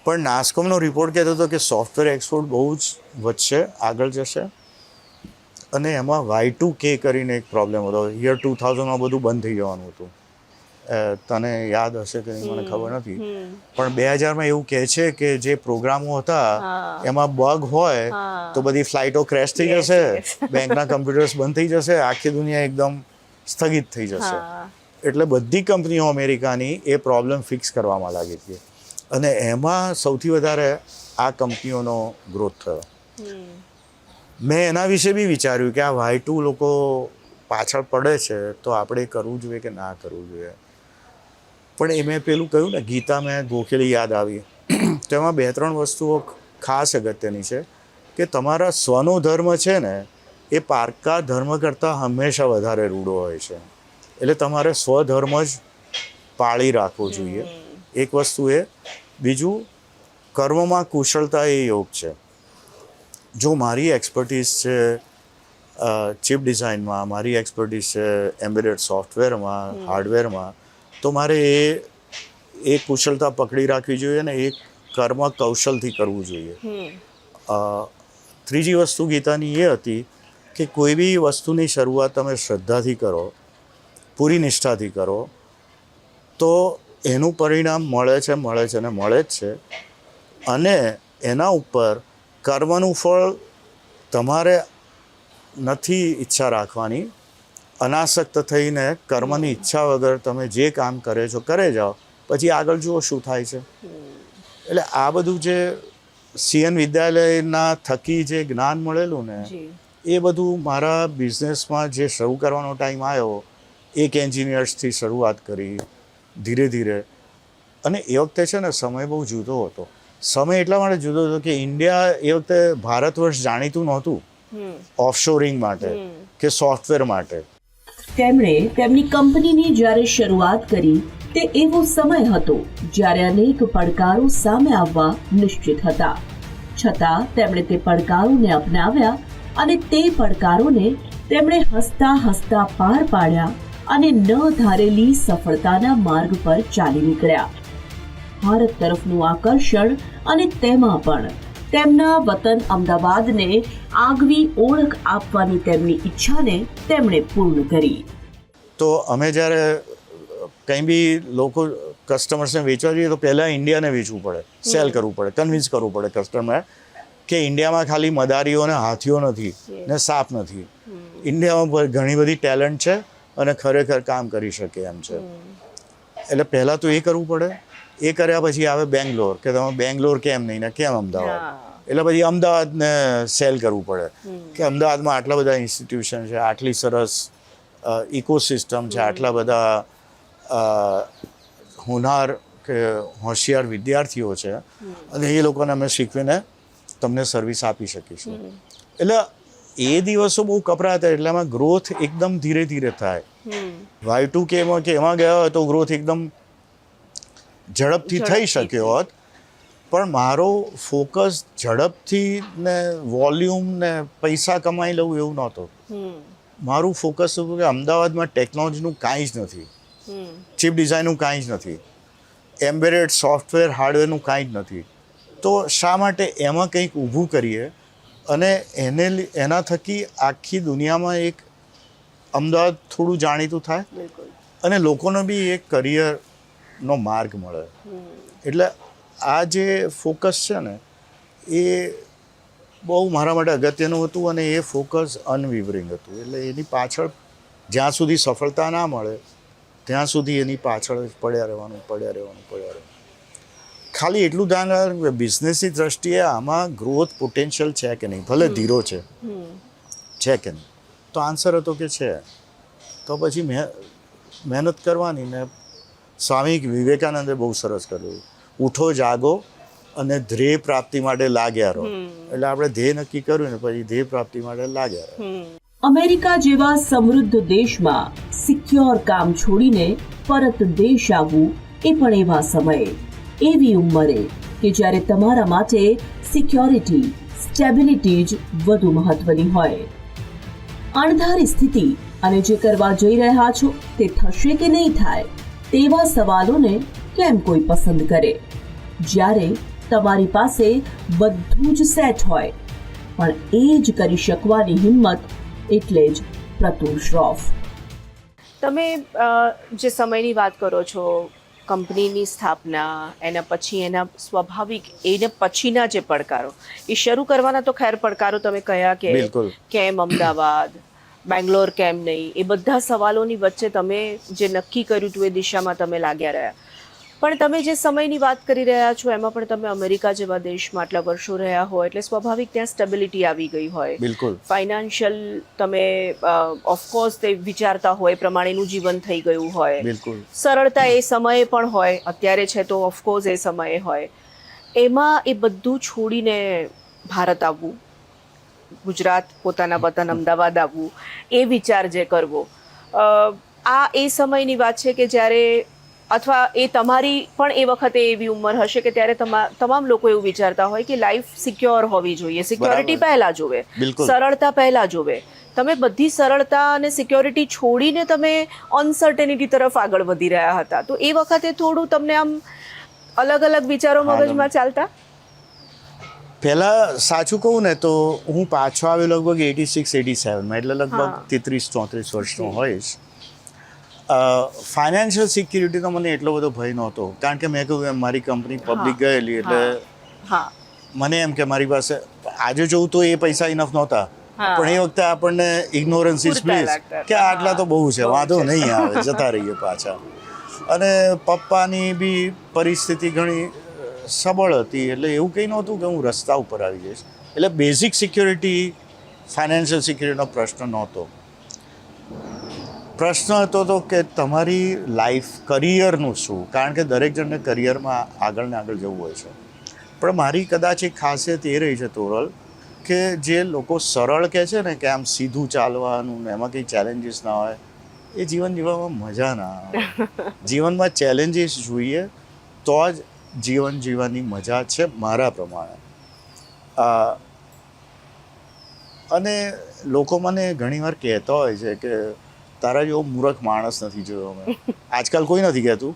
પણ નાસ્કોમનો રિપોર્ટ કહેતો હતો કે સોફ્ટવેર એક્સપોર્ટ બહુ જ વધશે, આગળ જશે. અને એમાં Y2K કરીને એક પ્રોબ્લેમ હતો. યર 2000માં બધું બંધ થઈ જવાનું હતું. તને યાદ હશે કે નહીં મને ખબર નથી, પણ 2000માં એવું કહે છે કે જે પ્રોગ્રામો હતા એમાં બગ હોય તો બધી ફ્લાઇટો ક્રેશ થઈ જશે, બેંકના કમ્પ્યુટર્સ બંધ થઈ જશે, આખી દુનિયા એકદમ સ્થગિત થઈ જશે. એટલે બધી કંપનીઓ અમેરિકાની એ પ્રોબ્લેમ ફિક્સ કરવામાં લાગી હતી. અને એમાં સૌથી વધારે આ કંપનીઓનો ગ્રોથ થયો. મેં એના વિશે બી વિચાર્યું કે આ Y2 લોકો પાછળ પડે છે તો આપણે કરવું જોઈએ કે ના કરવું જોઈએ. પણ એ મેં પેલું કહ્યું ને, ગીતા મેં ગોખેલી યાદ આવી. તો એમાં 2-3 વસ્તુઓ ખાસ અગત્યની છે કે તમારા સ્વનો ધર્મ છે ને એ પારકા ધર્મ કરતાં હંમેશા વધારે રૂડો હોય છે. એટલે તમારે સ્વધર્મ જ પાળી રાખવો જોઈએ. એક વસ્તુ એ. બીજું, કર્મમાં કુશળતા એ યોગ છે. જો મારી એક્સપર્ટીઝ છે ચિપ ડિઝાઇનમાં, મારી એક્સપર્ટીઝ છે એમ્બેડેડ સોફ્ટવેરમાં, હાર્ડવેરમાં, તો મારે એ કુશળતા પકડી રાખવી જોઈએ ને એ કર્મ કૌશલથી કરવું જોઈએ. ત્રીજી વસ્તુ ગીતાની એ હતી કે કોઈ બી વસ્તુની શરૂઆત તમે શ્રદ્ધાથી કરો, પૂરી નિષ્ઠાથી કરો, તો એનું પરિણામ મળે છે ને મળે જ છે. અને એના ઉપર કર્મનું ફળ તમારે નથી ઈચ્છા રાખવાની. અનાસક્ત થઈને કર્મની ઈચ્છા વગર તમે જે કામ કરે છો કરે જાઓ, પછી આગળ જુઓ શું થાય છે. એટલે આ બધું જે CN વિદ્યાલયના થકી જે જ્ઞાન મળેલું ને એ બધું મારા બિઝનેસમાં જે શરૂ કરવાનો ટાઈમ આવ્યો, એક એન્જિનિયર્સથી શરૂઆત કરી ધીરે ધીરે. અને એ વખતે છે ને સમય બહુ જુદો હતો. સમય એટલા માટે જુદો હતો કે ઇન્ડિયા એ વખતે ભારત વર્ષ જાણીતું નહોતું ઓફશોરિંગ માટે કે સોફ્ટવેર માટે. તેમણે તેમની કંપનીની જ્યારે શરૂઆત કરી તે એવો સમય હતો જ્યારે અનેક પડકારો સામે આવવા નિશ્ચિત હતા. છતાં તેમણે તે પડકારોને અપનાવ્યા અને તે પડકારોને તેમણે હસતા હસતા પાર પાડ્યા અને ન ધારેલી સફળતાના માર્ગ પર ચાલી નીકળ્યા. ભારત તરફનું આકર્ષણ અને તેમાં પણ તેમના વતન અમદાવાદને આગવી ઓળખ આપવાની તેમની ઈચ્છાને તેમણે પૂર્ણ કરી. તો અમે જ્યારે કંઈ બી લોકો કસ્ટમર્સને વેચવા જઈએ તો પહેલાં ઇન્ડિયાને વેચવું પડે, સેલ કરવું પડે, કન્વિન્સ કરવું પડે કસ્ટમર કે ઇન્ડિયામાં ખાલી મદારીઓ અને હાથીઓ નથી ને સાપ નથી. ઇન્ડિયામાં ઘણી બધી ટેલેન્ટ છે અને ખરેખર કામ કરી શકે એમ છે. એટલે પહેલાં તો એ કરવું પડે. એ કર્યા પછી આવે બેંગ્લોર, કે તમે બેંગ્લોર કેમ નહીં ને કેમ અમદાવાદ. એટલે પછી અમદાવાદને સેલ કરવું પડે કે અમદાવાદમાં આટલા બધા ઇન્સ્ટિટ્યુશન છે, આટલી સરસ ઇકોસિસ્ટમ છે, આટલા બધા હોનાર કે હોશિયાર વિદ્યાર્થીઓ છે અને એ લોકોને અમે શીખવીને તમને સર્વિસ આપી શકીશું. એટલે એ દિવસો બહુ કપરા હતા. એટલે એમાં ગ્રોથ એકદમ ધીરે ધીરે થાય. Y2K કે એમાં ગયા હોય તો ગ્રોથ એકદમ ઝડપથી થઈ શક્યો હોત, પણ મારો ફોકસ ઝડપથી ને વોલ્યુમ ને પૈસા કમાઈ લઉં એવું નહોતો. મારું ફોકસ હતું કે અમદાવાદમાં ટેકનોલોજીનું કાંઈ જ નથી, ચીપ ડિઝાઇનનું કાંઈ જ નથી, એમ્બેડેડ સોફ્ટવેર હાર્ડવેરનું કાંઈ જ નથી. તો શા માટે એમાં કંઈક ઊભું કરીએ અને એના થકી આખી દુનિયામાં એક અમદાવાદ થોડું જાણીતું થાય અને લોકોને બી એક કરિયરનો માર્ગ મળે. એટલે આ જે ફોકસ છે ને એ બહુ મારા માટે અગત્યનું હતું અને એ ફોકસ અનવિવરિંગ હતું. એટલે એની પાછળ જ્યાં સુધી સફળતા ના મળે ત્યાં સુધી એની પાછળ પડ્યા રહેવાનું. ખાલી એટલું ધ્યાન રાખવું કે બિઝનેસની દ્રષ્ટિએ આમાં ગ્રોથ પોટેન્શિયલ છે કે નહીં. ભલે ધીરો છે કે નહીં. તો આન્સર હતો કે છે. તો પછી મહેનત કરવાની. ને સ્વામી વિવેકાનંદે બહુ સરસ કર્યું, ઉઠો જાગો અને ધ્યેય પ્રાપ્તિ માટે લાગ્યા રહો. એટલે આપણે ધ્યેય નક્કી કર્યું ને પછી ધ્યેય પ્રાપ્તિ માટે લાગ્યા રહો. અમેરિકા જેવા સમૃદ્ધ દેશમાં સિક્યોર કામ છોડીને પરત દેશ આવવું એ પણ એવા સમયે, એવી ઉંમરે કે જ્યારે તમારા માટે સિક્યોરિટી, સ્ટેબિલિટી જ વધુ મહત્વની હોય. અણધારી સ્થિતિ અને જે કરવા જઈ રહ્યા છો તે થશે કે નહીં થાય તેવા સવાલોને કેમ કોઈ પસંદ કરે, જ્યારે તમારી પાસે બધું જ સેટ હોય પણ એ જ કરી શકવાની હિંમત, એટલે જ પ્રતુલ શ્રોફ. તમે જે સમયની વાત કરો છો, કંપનીની સ્થાપના, એના પછી એના સ્વાભાવિક એને પછીના જે પડકારો, એ શરૂ કરવાના તો ખેર પડકારો તમે કહ્યા કે કેમ અમદાવાદ, બેંગ્લોર કેમ નહીં, એ બધા સવાલોની વચ્ચે તમે જે નક્કી કર્યું હતું એ દિશામાં તમે લાગ્યા રહ્યા. પણ તમે જે સમયની વાત કરી રહ્યા છો એમાં પણ તમે અમેરિકા જેવા દેશમાં આટલા વર્ષો રહ્યા હોય એટલે સ્વાભાવિક ત્યાં સ્ટેબિલિટી આવી ગઈ હોય. બિલકુલ. ફાઇનાન્શિયલ તમે ઓફકોર્સ તે વિચારતા હોય પ્રમાણેનું જીવન થઈ ગયું હોય. બિલકુલ. સરળતા એ સમયે પણ હોય, અત્યારે છે તો ઓફકોર્સ એ સમયે હોય. એમાં એ બધું છોડીને ભારત આવવું, ગુજરાત પોતાના વતન અમદાવાદ આવવું, એ વિચાર જે કરવો, આ એ સમયની વાત છે કે જ્યારે, અથવા એ તમારી પણ એ વખતે એવી ઉંમર હશે કે ત્યારે તમામ લોકો એવું વિચારતા હોય કે લાઈફ સિક્યોર હોવી જોઈએ, સિક્યોરિટી પહેલા જોવે, સરળતા પહેલા જોવે. તમે બધી સરળતા અને સિક્યોરિટી છોડીને તમે અનસર્ટેનિટી તરફ આગળ વધી રહ્યા હતા. તો એ વખતે થોડું તમને આમ અલગ અલગ વિચારો મગજમાં ચાલતા? પહેલાં સાચું કહું ને તો હું પાછો આવ્યો લગભગ 86-87માં, એટલે લગભગ 33-34 વર્ષનો હોઈશ. ફાઇનાન્શિયલ સિક્યુરિટીનો મને એટલો બધો ભય નહોતો, કારણ કે મેં કહ્યું એમ મારી કંપની પબ્લિક ગયેલી, એટલે મને એમ કે મારી પાસે આજે જોઉં તો એ પૈસા ઇનફ નહોતા, પણ એ વખતે આપણને ઇગ્નોરન્સ ઇઝ પ્લીઝ કે આટલા તો બહુ છે, વાંધો નહીં આવે, જતા રહીએ પાછા. અને પપ્પાની બી પરિસ્થિતિ ઘણી સબળ હતી, એટલે એવું કંઈ નહોતું કે હું રસ્તા ઉપર આવી જઈશ. એટલે બેઝિક સિક્યોરિટી, ફાઇનાન્શિયલ સિક્યોરિટીનો પ્રશ્ન નહોતો. પ્રશ્ન હતો તો કે તમારી લાઈફ, કરિયરનું શું, કારણ કે દરેક જણને કરિયરમાં આગળ ને આગળ જવું હોય છે. પણ મારી કદાચ એક ખાસિયત એ રહી છે તોરલ, કે જે લોકો સરળ કહે છે ને કે આમ સીધું ચાલવાનું ને એમાં કંઈ ચેલેન્જીસ ના હોય, એ જીવન જીવવામાં મજા ના આવે. જીવનમાં ચેલેન્જીસ જોઈએ તો જ જીવન જીવવાની મજા છે મારા પ્રમાણે. અને લોકો મને ઘણીવાર કહેતા હોય છે કે તારા જેવો મૂર્ખ માણસ નથી જોયો મેં. આજકાલ કોઈ નથી કહેતું,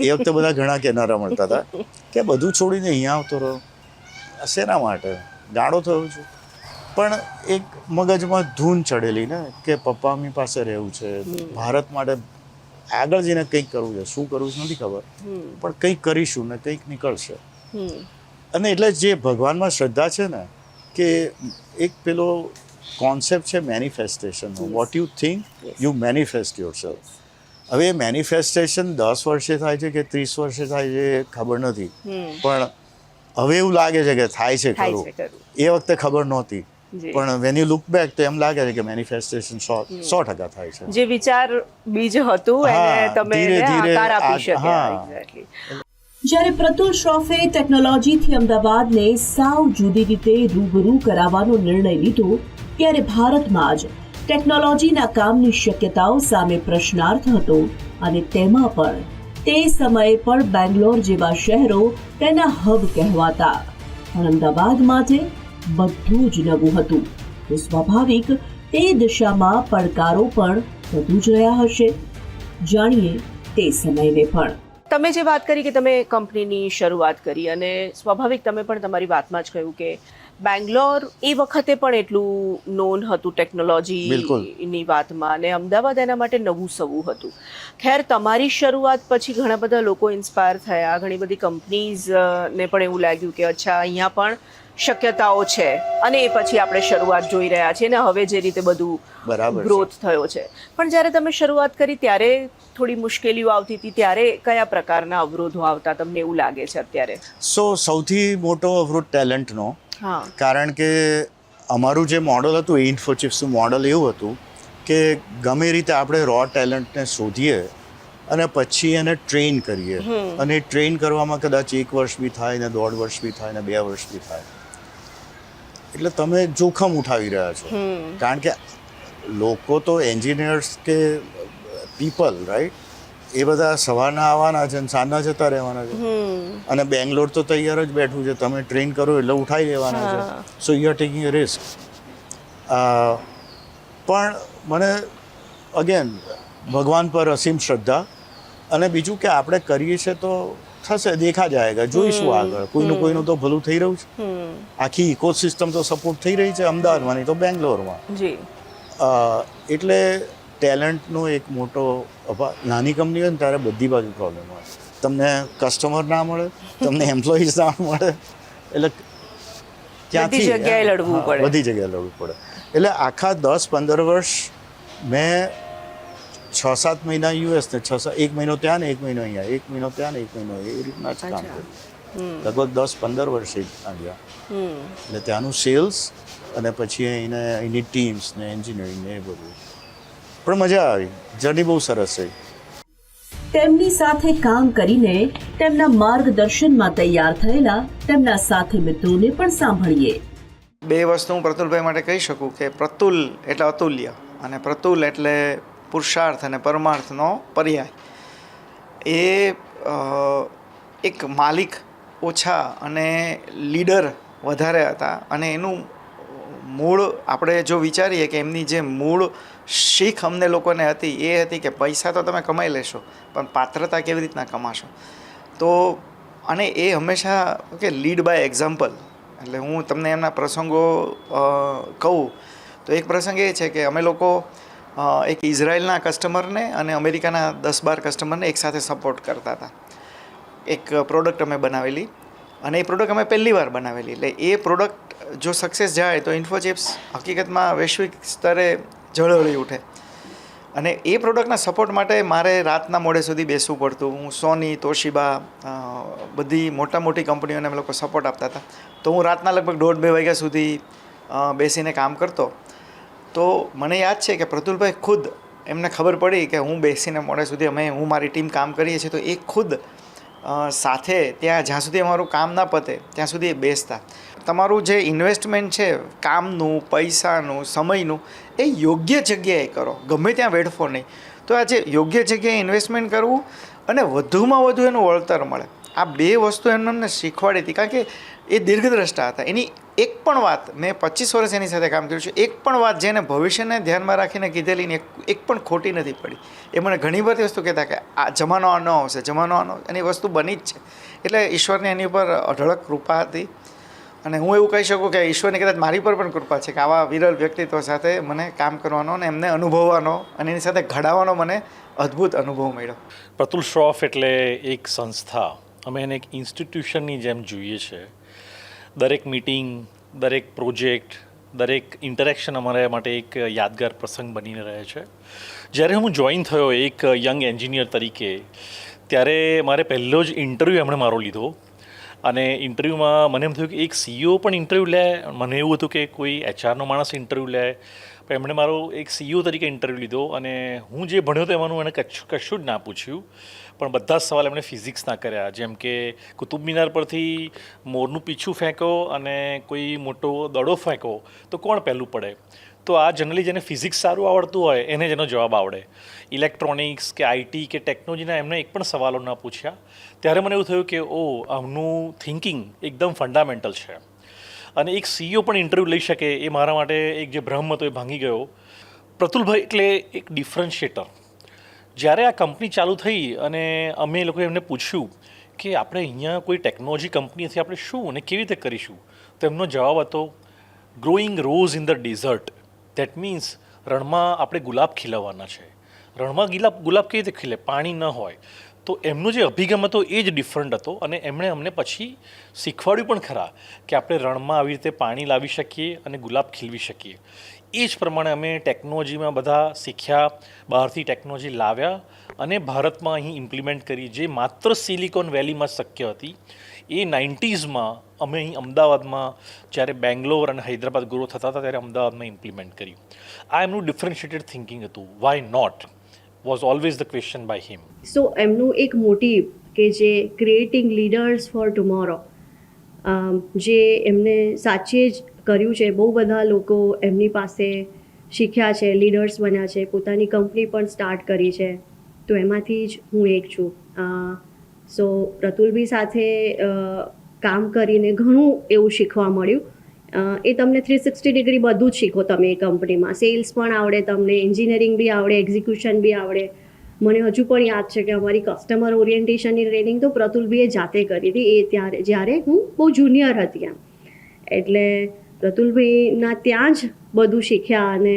એ વખતે બધા ઘણા કહેનારા મળતા હતા કે બધું છોડીને અહીંયા આવતો રહ્યો, શેના માટે ગાળો થયો છું. પણ એક મગજમાં ધૂન ચડેલી ને કે પપ્પાની પાસે રહેવું છે, ભારત માટે આગળ જઈને કંઈક કરવું છે. શું કરવું છે નથી ખબર, પણ કંઈક કરીશું ને કંઈક નીકળશે. અને એટલે જે ભગવાનમાં શ્રદ્ધા છે ને, કે એક પેલો કોન્સેપ્ટ છે મેનિફેસ્ટેશનનો, what you think you manifest yourself. હવે મેનિફેસ્ટેશન 10 વર્ષે થાય છે કે 30 વર્ષે થાય છે એ ખબર નથી, પણ હવે એવું લાગે છે કે થાય છે ખરું. એ વખતે ખબર નહોતી, પણ વેન યુ લુક બેક તો એમ લાગે છે કે મેનિફેસ્ટેશન 100% થાય છે. જે વિચાર બીજ હતું એને તમે આકાર આપી શક્યા. જ્યારે પ્રતુલ શ્રોફે ટેકનોલોજીથી અમદાવાદને સાવ જુદી રીતે રૂબરૂ કરાવવાનો નિર્ણય લીધો, ત્યારે ભારતમાં જ ટેકનોલોજીના કામની શક્યતાઓ સામે પ્રશ્નાર્થ હતો. અને તેમાં પણ તે સમયે પણ બેંગ્લોર જેવા શહેરો તેના હબ કહેવાતા. પણ અમદાવાદ માટે બધું જ નવું હતું, તો સ્વાભાવિક તે દિશામાં પડકારો પણ વધુ જ રહ્યા હશે. જાણીએ તે સમયને પણ. તમે જે વાત કરી કે તમે કંપનીની શરૂઆત કરી, અને સ્વાભાવિક તમે પણ તમારી વાતમાં જ કહ્યું કે બેંગ્લોર એ વખતે પણ એટલું નોન હતું ટેકનોલોજીની વાતમાં, અને અમદાવાદ એના માટે નવું સવું હતું. ખેર, તમારી શરૂઆત પછી ઘણા બધા લોકો ઇન્સ્પાયર થયા, ઘણી બધી કંપનીઝને પણ એવું લાગ્યું કે અચ્છા અહીંયા પણ શક્યતાઓ છે, અને એ પછી આપણે શરૂઆત જોઈ રહ્યા છીએ ને હવે જે રીતે બધું ગ્રોથ થયો છે. પણ જ્યારે તમે શરૂઆત કરી ત્યારે થોડી મુશ્કેલીઓ આવતી હતી, ત્યારે કયા પ્રકારના અવરોધો આવતા તમને એવું લાગે છે અત્યારે? સૌથી મોટો અવરોધ ટેલેન્ટનો. કારણ કે અમારું જે મોડલ હતું, ઇન્ફોચિપ્સનું મોડલ એવું હતું કે ગમે રીતે આપણે રો ટેલેન્ટને શોધીએ અને પછી એને ટ્રેન કરીએ, અને ટ્રેન કરવામાં કદાચ 1 વર્ષ બી થાય ને 1.5 વર્ષ બી થાય ને 2 વર્ષ બી થાય. એટલે તમે જોખમ ઉઠાવી રહ્યા છો. કારણ કે લોકો તો એન્જિનિયર્સ કે પીપલ, રાઈટ, એ બધા સવારના આવવાના છે અને સાંજના જતા રહેવાના છે. અને બેંગ્લોર તો તૈયાર જ બેઠું છે, તમે ટ્રેન કરો એટલે ઉઠાઈ લેવાના છે. So you are taking a risk. પણ મને અગેન ભગવાન પર અસીમ શ્રદ્ધા, અને બીજું કે આપણે કરીએ છીએ તો થશે, દેખા જાયગા, જોઈશું આગળ. કોઈનું તો ભલું થઈ રહ્યું છે. આખી ઇકોસિસ્ટમ તો સપોર્ટ થઈ રહી છે, અમદાવાદમાં નહીં તો બેંગ્લોરમાં. એટલે ટેલેન્ટનો એક મોટો નાની કંપની હોય ને ત્યારે બધી બાજુ પ્રોબ્લેમ હોય. તમને કસ્ટમર ના મળે, તમને એમ્પ્લોઈઝ ના મળે, એટલે ક્યાંથી બધી જગ્યાએ લડવું પડે. એટલે આખા 10-15 વર્ષ મેં 6-7 મહિના યુએસ ને 1 મહિનો ત્યાં ને 1 મહિનો અહીંયા, 1 મહિનો ત્યાં ને 1 મહિનો, એ રીતના જ કામ કર્યું. લગભગ 10-15 વર્ષે આવ્યા. એટલે ત્યાંનું સેલ્સ અને પછી અહીંની ટીમ્સ ને એન્જિનિયરિંગ ને એ બધું. પણ મજા આવી, જર્ની બહુ સરસ છે. તેમની સાથે કામ કરીને તેમના માર્ગદર્શનમાં તૈયાર થયેલા તેમના સાથી મિત્રોને પણ સાંભળીએ. 2 વસ્તુ હું પ્રતુલભાઈ માટે કહી શકું કે પ્રતુલ એટલે અતુલ્ય, અને પ્રતુલ એટલે પુરુષાર્થ અને પરમાર્થનો પર્યાય. એ એક માલિક ઓછા અને લીડર વધારે હતા, અને એનું મૂળ આપણે જો વિચારીએ કે એમની જે મૂળ શીખ અમને લોકોને હતી એ હતી કે પૈસા તો તમે કમાઈ લેશો, પણ પાત્રતા કેવી રીતના કમાશો. તો અને એ હંમેશા કે લીડ બાય એક્ઝામ્પલ. એટલે હું તમને એમના પ્રસંગો કહું તો એક પ્રસંગ એ છે કે અમે લોકો એક ઇઝરાયલના કસ્ટમરને અને અમેરિકાના 10-12 કસ્ટમરને એકસાથે સપોર્ટ કરતા હતા. એક પ્રોડક્ટ અમે બનાવેલી, અને એ પ્રોડક્ટ અમે પહેલી વાર બનાવેલી. એટલે એ પ્રોડક્ટ જો સક્સેસ જાય તો ઇન્ફોચિપ્સ હકીકતમાં વૈશ્વિક સ્તરે ઝળહળી ઉઠે. અને એ પ્રોડક્ટના સપોર્ટ માટે મારે રાતના મોડે સુધી બેસવું પડતું. હું સોની, તોશિબા, બધી મોટી કંપનીઓને અમે લોકો સપોર્ટ આપતા હતા. તો હું રાતના લગભગ 1:30-2 વાગ્યા સુધી બેસીને કામ કરતો. તો મને યાદ છે કે પ્રતુલભાઈ ખુદ એમને ખબર પડી કે હું બેસીને મોડે સુધી હું મારી ટીમ કામ કરીએ છીએ, તો એ ખુદ સાથે ત્યાં જ્યાં સુધી અમારું કામ ના પતે ત્યાં સુધી એ બેસતા. તમારું જે ઇન્વેસ્ટમેન્ટ છે કામનું, પૈસાનું, સમયનું, એ યોગ્ય જગ્યાએ કરો, ગમે ત્યાં વેડફો નહીં. તો આ જે યોગ્ય જગ્યાએ ઇન્વેસ્ટમેન્ટ કરવું અને વધુમાં વધુ એનું વળતર મળે, આ 2 વસ્તુ એમને શીખવાડી હતી. કારણ કે એ દીર્ઘદ્રષ્ટા હતા. એની એક પણ વાત મેં 25 વર્ષ એની સાથે કામ કર્યું છે, એક પણ વાત જેને ભવિષ્યને ધ્યાનમાં રાખીને કીધેલી ને એક પણ ખોટી નથી પડી. એ મને ઘણી બધી વસ્તુ કહેતા કે આ જમાનો આનો આવશે, જમાનો આનો, અને એ વસ્તુ બની જ છે. એટલે ઈશ્વરની એની ઉપર અઢળક કૃપા હતી. અને હું એવું કહી શકું કે ઈશ્વરની કદાચ મારી પર પણ કૃપા છે કે આવા વિરલ વ્યક્તિત્વ સાથે મને કામ કરવાનો અને એમને અનુભવવાનો અને એની સાથે ઘડાવાનો મને અદ્ભુત અનુભવ મળ્યો. પ્રતુલ શ્રોફ એટલે એક સંસ્થા, અમે એને એક ઇન્સ્ટિટ્યુશનની જેમ જોઈએ છે. દરેક મીટિંગ, દરેક પ્રોજેક્ટ, દરેક ઇન્ટરેક્શન અમારા માટે એક યાદગાર પ્રસંગ બનીને રહે છે. જ્યારે હું જોઈન થયો એક યંગ એન્જિનિયર તરીકે, ત્યારે મારે પહેલો જ ઇન્ટરવ્યૂ એમણે મારો લીધો. અને ઇન્ટરવ્યૂમાં મને એમ થયું કે એક CEO પણ ઇન્ટરવ્યૂ લે. મને એવું હતું કે કોઈ HRનો માણસ ઇન્ટરવ્યૂ લે, પણ એમણે મારો એક CEO તરીકે ઇન્ટરવ્યૂ લીધો. અને હું જે ભણ્યો હતો એમાંનું એને કશું જ ના પૂછ્યું, પણ બધા જ સવાલ એમણે ફિઝિક્સના કર્યા. જેમ કે કુતુબ મિનાર પરથી મોરનું પીછું ફેંકો અને કોઈ મોટો દડો ફેંકો તો કોણ પહેલું પડે? તો આ જનરલી જેને ફિઝિક્સ સારું આવડતું હોય એને જ એનો જવાબ આવડે. ઇલેક્ટ્રોનિક્સ કે IT કે ટેકનોલોજીના એમને એક પણ સવાલો ના પૂછ્યા. ત્યારે મને એવું થયું કે આમનું થિંકિંગ એકદમ ફંડામેન્ટલ છે. અને એક CEO પણ ઇન્ટરવ્યૂ લઈ શકે એ મારા માટે એક જે ભ્રમ હતો એ ભાંગી ગયો. પ્રતુલભાઈ એટલે એક ડિફરન્શિએટર. જ્યારે આ કંપની ચાલુ થઈ અને અમે લોકોએ એમને પૂછ્યું કે આપણે અહીંયા કોઈ ટેકનોલોજી કંપનીથી આપણે શું અને કેવી રીતે કરીશું, તો એમનો જવાબ હતો growing rose in the desert. That means રણમાં આપણે ગુલાબ ખીલવવાના છે. રણમાં ગુલાબ કેવી રીતે ખીલે? પાણી ન હોય. તો એમનો જે અભિગમ હતો એ જ ડિફરન્ટ હતો. અને એમણે અમને પછી શીખવાડ્યું પણ ખરા કે આપણે રણમાં આવી રીતે પાણી લાવી શકીએ અને ગુલાબ ખીલવી શકીએ. એ જ પ્રમાણે અમે ટેકનોલોજીમાં બધા શીખ્યા, બહારથી ટેકનોલોજી લાવ્યા અને ભારતમાં અહીં ઇમ્પ્લિમેન્ટ કરી, જે માત્ર સિલિકોન વેલીમાં શક્ય હતી. એ 90sમાં અમે અહીં અમદાવાદમાં જ્યારે બેંગ્લોર અને હૈદરાબાદ ગ્રો થતા હતા ત્યારે અમદાવાદમાં ઇમ્પ્લિમેન્ટ કર્યું. આ એમનું ડિફરન્શિએટેડ થિંકિંગ હતું. Why not was always the question by him. So એમનું એક મોટિવ કે જે ક્રિએટિંગ લીડર્સ ફોર ટુમોરો, જે એમને સાચે જ કર્યું છે. બહુ બધા લોકો એમની પાસે શીખ્યા છે, લીડર્સ બન્યા છે, પોતાની કંપની પણ સ્ટાર્ટ કરી છે. તો એમાંથી જ હું એક છું. સો પ્રતુલભાઈ સાથે કામ કરીને ઘણું એવું શીખવા મળ્યું. એ તમને 360 ડિગ્રી બધું જ શીખો તમે એ કંપનીમાં. સેલ્સ પણ આવડે તમને, એન્જિનિયરિંગ બી આવડે, એક્ઝિક્યુશન બી આવડે. મને હજુ પણ યાદ છે કે અમારી કસ્ટમર ઓરિએન્ટેશનની ટ્રેનિંગ તો પ્રતુલભાઈએ જાતે કરી હતી, એ ત્યારે જ્યારે હું બહુ જુનિયર હતી એમ. એટલે પ્રતુલભાઈના ત્યાં જ બધું શીખ્યા. અને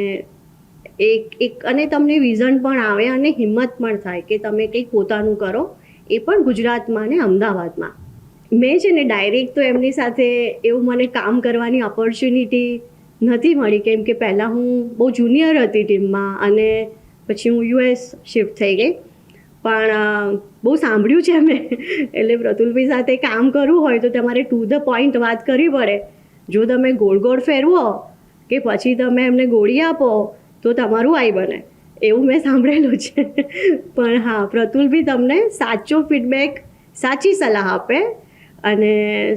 એક અને તમને વિઝન પણ આવે અને હિંમત પણ થાય કે તમે કંઈક પોતાનું કરો, એ પણ ગુજરાતમાં ને અમદાવાદમાં. મેં છે ને ડાયરેક્ટ તો એમની સાથે એવું મને કામ કરવાની ઓપોર્ચ્યુનિટી નથી મળી, કેમ કે પહેલાં હું બહુ જુનિયર હતી ટીમમાં અને પછી હું US શિફ્ટ થઈ ગઈ. પણ બહુ સાંભળ્યું છે મેં. એટલે પ્રતુલભાઈ સાથે કામ કરવું હોય તો તમારે ટુ ધ પોઈન્ટ વાત કરવી પડે. જો તમે ગોળ ગોળ ફેરવો કે પછી તમે એમને ગોળી આપો તો તમારું આઈ બને, એવું મેં સાંભળેલું છે. પણ હા, પ્રતુલભાઈ તમને સાચો ફીડબેક, સાચી સલાહ આપે અને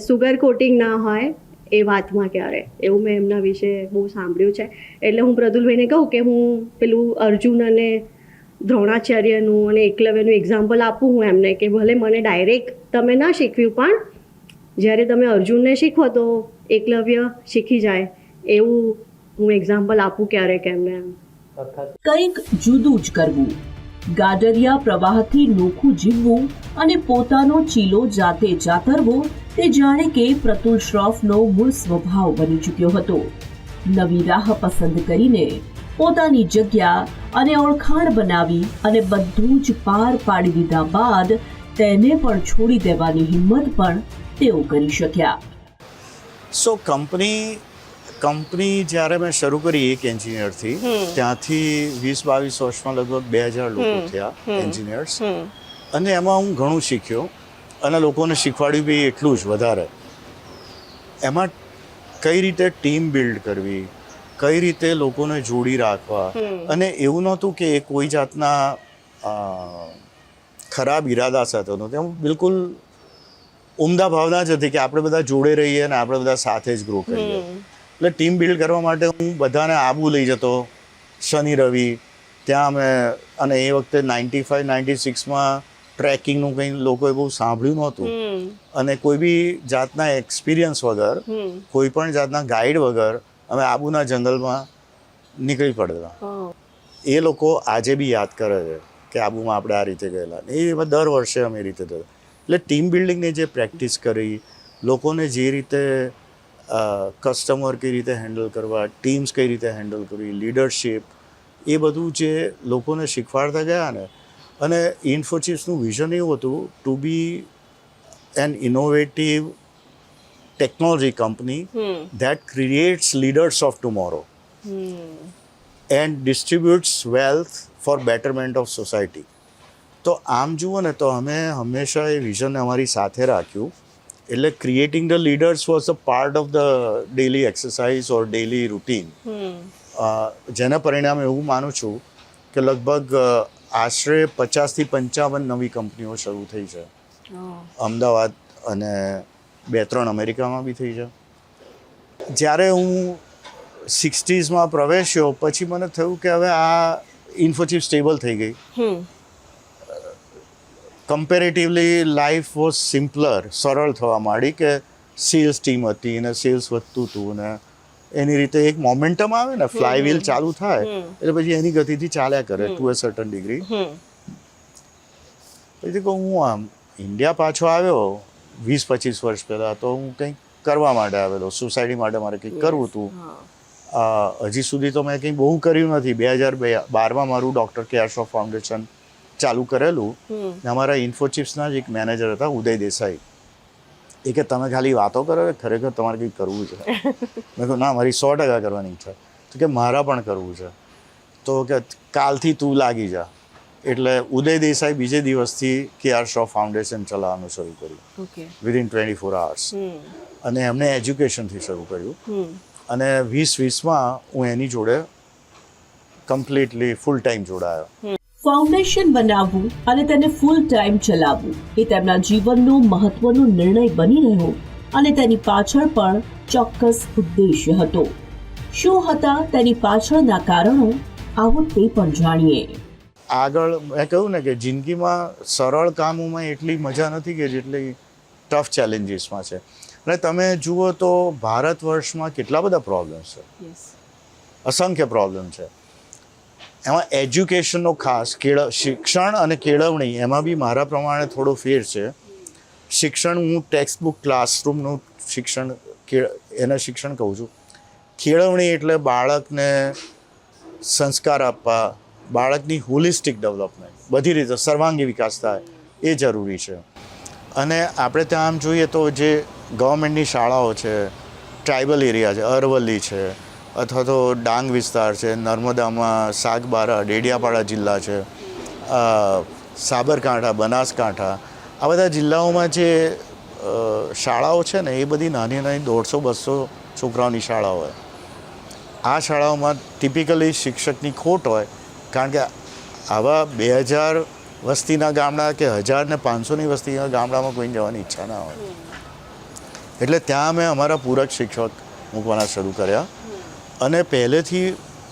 સુગર કોટિંગ ના હોય એ વાતમાં ક્યારે. એવું મેં એમના વિશે બહુ સાંભળ્યું છે. એટલે હું પ્રતુલભાઈને કહું કે હું પેલું અર્જુન અને દ્રોણાચાર્યનું અને એકલવ્યનું એક્ઝામ્પલ આપું હું એમને, કે ભલે મને ડાયરેક્ટ તમે ના શીખવ્યું, પણ જ્યારે તમે અર્જુનને શીખો તો એકલવ્ય શીખી જાય. એવું હું એક્ઝામ્પલ આપું ક્યારેક એમને. કંઈક જુદું જ કરવું, ગાડરિયા પ્રવાહથી નોખું જીવવું અને પોતાનો ચીલો જાતે જાતરવો, તે જાણે કે પ્રતુલ શ્રોફનો મૂળ સ્વભાવ બની ચૂક્યો હતો. નવી રાહ પસંદ કરીને પોતાની જગ્યા અને ઓળખાણ બનાવી અને બધું જ પાર પાડી દીધા બાદ તેને પણ છોડી દેવાની હિંમત પણ તેઓ કરી શક્યા. સો કંપની જ્યારે મેં શરૂ કરી એક એન્જિનિયરથી, ત્યાંથી 20-22 વર્ષમાં લગભગ 2000 લોકો થયા એન્જિનિયર્સ. અને એમાં હું ઘણું શીખ્યો અને લોકોને શીખવાડ્યું બી એટલું જ વધારે. એમાં કઈ રીતે ટીમ બિલ્ડ કરવી, કઈ રીતે લોકોને જોડી રાખવા. અને એવું નહોતું કે એ કોઈ જાતના ખરાબ ઈરાદા સાથે નહોતું. એમ બિલકુલ ઉમદા ભાવના જ હતી કે આપણે બધા જોડે રહીએ અને આપણે બધા સાથે જ ગ્રો કરીએ. એટલે ટીમ બિલ્ડ કરવા માટે હું બધાને આબુ લઈ જતો શનિ રવિ. ત્યાં અમે, અને એ વખતે 95-96માં ટ્રેકિંગનું કંઈ લોકોએ બહુ સાંભળ્યું નહોતું અને કોઈ બી જાતના એક્સપિરિયન્સ વગર કોઈ પણ જાતના ગાઈડ વગર અમે આબુના જંગલમાં નીકળી પડેલા. એ લોકો આજે બી યાદ કરે છે કે આબુમાં આપણે આ રીતે ગયેલા. એ દર વર્ષે અમે એ રીતે થયું. એટલે ટીમ બિલ્ડિંગની જે પ્રેક્ટિસ કરી, લોકોને જે રીતે કસ્ટમર કઈ રીતે હેન્ડલ કરવા, ટીમ્સ કઈ રીતે હેન્ડલ કરવી, લીડરશિપ, એ બધું જે લોકોને શીખવાડતા ગયા ને. અને ઇન્ફોચિપ્સનું વિઝન એવું હતું to be an innovative technology company that creates leaders of tomorrow and distributes wealth for betterment of society. તો આમ જુઓ ને તો અમે હંમેશા એ વિઝન અમારી સાથે રાખ્યું. એટલે creating the leaders was a part of the daily exercise or daily routine. જેના પરિણામે એવું માનું છું કે લગભગ આશરે 50 થી 55 નવી કંપનીઓ શરૂ થઈ છે. અમદાવાદ અને 2-3 અમેરિકામાં બી થઈ છે. જ્યારે હું 60s પ્રવેશ્યો પછી મને થયું કે હવે આ ઇન્ફોચિપ સ્ટેબલ થઈ ગઈ. કમ્પેરેટિવલી લાઈફ વોઝ સિમ્પલર, સરળ થવા માંડી કે સેલ્સ ટીમ હતી ને સેલ્સ વધતું હતું ને એની રીતે એક મોમેન્ટમ આવે ને, ફ્લાય વ્હીલ ચાલુ થાય એટલે પછી એની ગતિથી ચાલ્યા કરે ટુ અ સર્ટન ડિગ્રી. પછી કહું હું આમ ઇન્ડિયા પાછો આવ્યો 20-25 વર્ષ પહેલાં, તો હું કંઈક કરવા માટે આવેલો, સોસાયટી માટે મારે કંઈક કરવું હતું. હજી સુધી તો મેં કંઈ બહુ કર્યું નથી. 2012માં મારું ડૉક્ટર કેઆર શ્રોફ ફાઉન્ડેશન ચાલુ કરેલું. અમારા ઇન્ફોચિપ્સના જ એક મેનેજર હતા, ઉદય દેસાઈ. એ કે તમે ખાલી વાતો કરો, ખરેખર તમારે કંઈક કરવું છે. મેં કહ્યું ના, મારી 100% કરવાની ઈચ્છા. તો કે મારા પણ કરવું છે. તો કે કાલથી તું લાગી જા. એટલે ઉદય દેસાઈ બીજે દિવસથી કેઆર શ્રોફ ફાઉન્ડેશન ચલાવવાનું શરૂ કર્યું વિધિન 24 hours. અને એમને એજ્યુકેશનથી શરૂ કર્યું. અને 2020માં હું એની જોડે કમ્પ્લીટલી ફૂલ ટાઈમ જોડાયો. ફાઉન્ડેશન બનાવવું અને તેને ફૂલ ટાઈમ ચલાવવું એ તેમના જીવનનો મહત્વનો નિર્ણય બની રહ્યો અને તેની પાછળ પણ ચોક્કસ ઉદ્દેશ્ય હતો. શું હતા તેની પાછળના કારણો, આવો તે પણ જાણીએ. આગળ મેં કહ્યું ને કે જિંદગીમાં સરળ કામોમાં એટલી મજા નથી કે જેટલી ટફ ચેલેન્જીસમાં છે. અને તમે જુઓ તો ભારત વર્ષમાં કેટલા બધા પ્રોબ્લેમ્સ છે, અસંખ્ય પ્રોબ્લેમ છે. એમાં એજ્યુકેશનનો ખાસ શિક્ષણ અને કેળવણી, એમાં બી મારા પ્રમાણે થોડો ફેર છે. શિક્ષણ હું ટેક્સ્ટ બુક ક્લાસરૂમનું શિક્ષણ એને શિક્ષણ કહું છું. કેળવણી એટલે બાળકને સંસ્કાર આપવા, બાળકની હોલિસ્ટિક ડેવલપમેન્ટ, બધી રીતે સર્વાંગી વિકાસ થાય એ જરૂરી છે. અને આપણે ત્યાં આમ જોઈએ તો જે ગવર્મેન્ટની શાળાઓ છે, ટ્રાઇબલ એરિયા છે, અરવલ્લી છે, અથવા તો ડાંગ વિસ્તાર છે, નર્મદામાં સાગબારા, ડેડિયાપાડા જિલ્લા છે, સાબરકાંઠા, બનાસકાંઠા, આ બધા જિલ્લાઓમાં જે શાળાઓ છે ને એ બધી નાની નાની 150-200 છોકરાઓની શાળાઓ હોય. આ શાળાઓમાં ટિપિકલી શિક્ષકની ખોટ હોય, કારણ કે આવા 2000 વસ્તીના ગામડા કે 1500ની વસ્તીના ગામડામાં કોઈને જવાની ઈચ્છા ના હોય. એટલે ત્યાં અમે અમારા પૂરક શિક્ષક મૂકવાના શરૂ કર્યા. અને પહેલેથી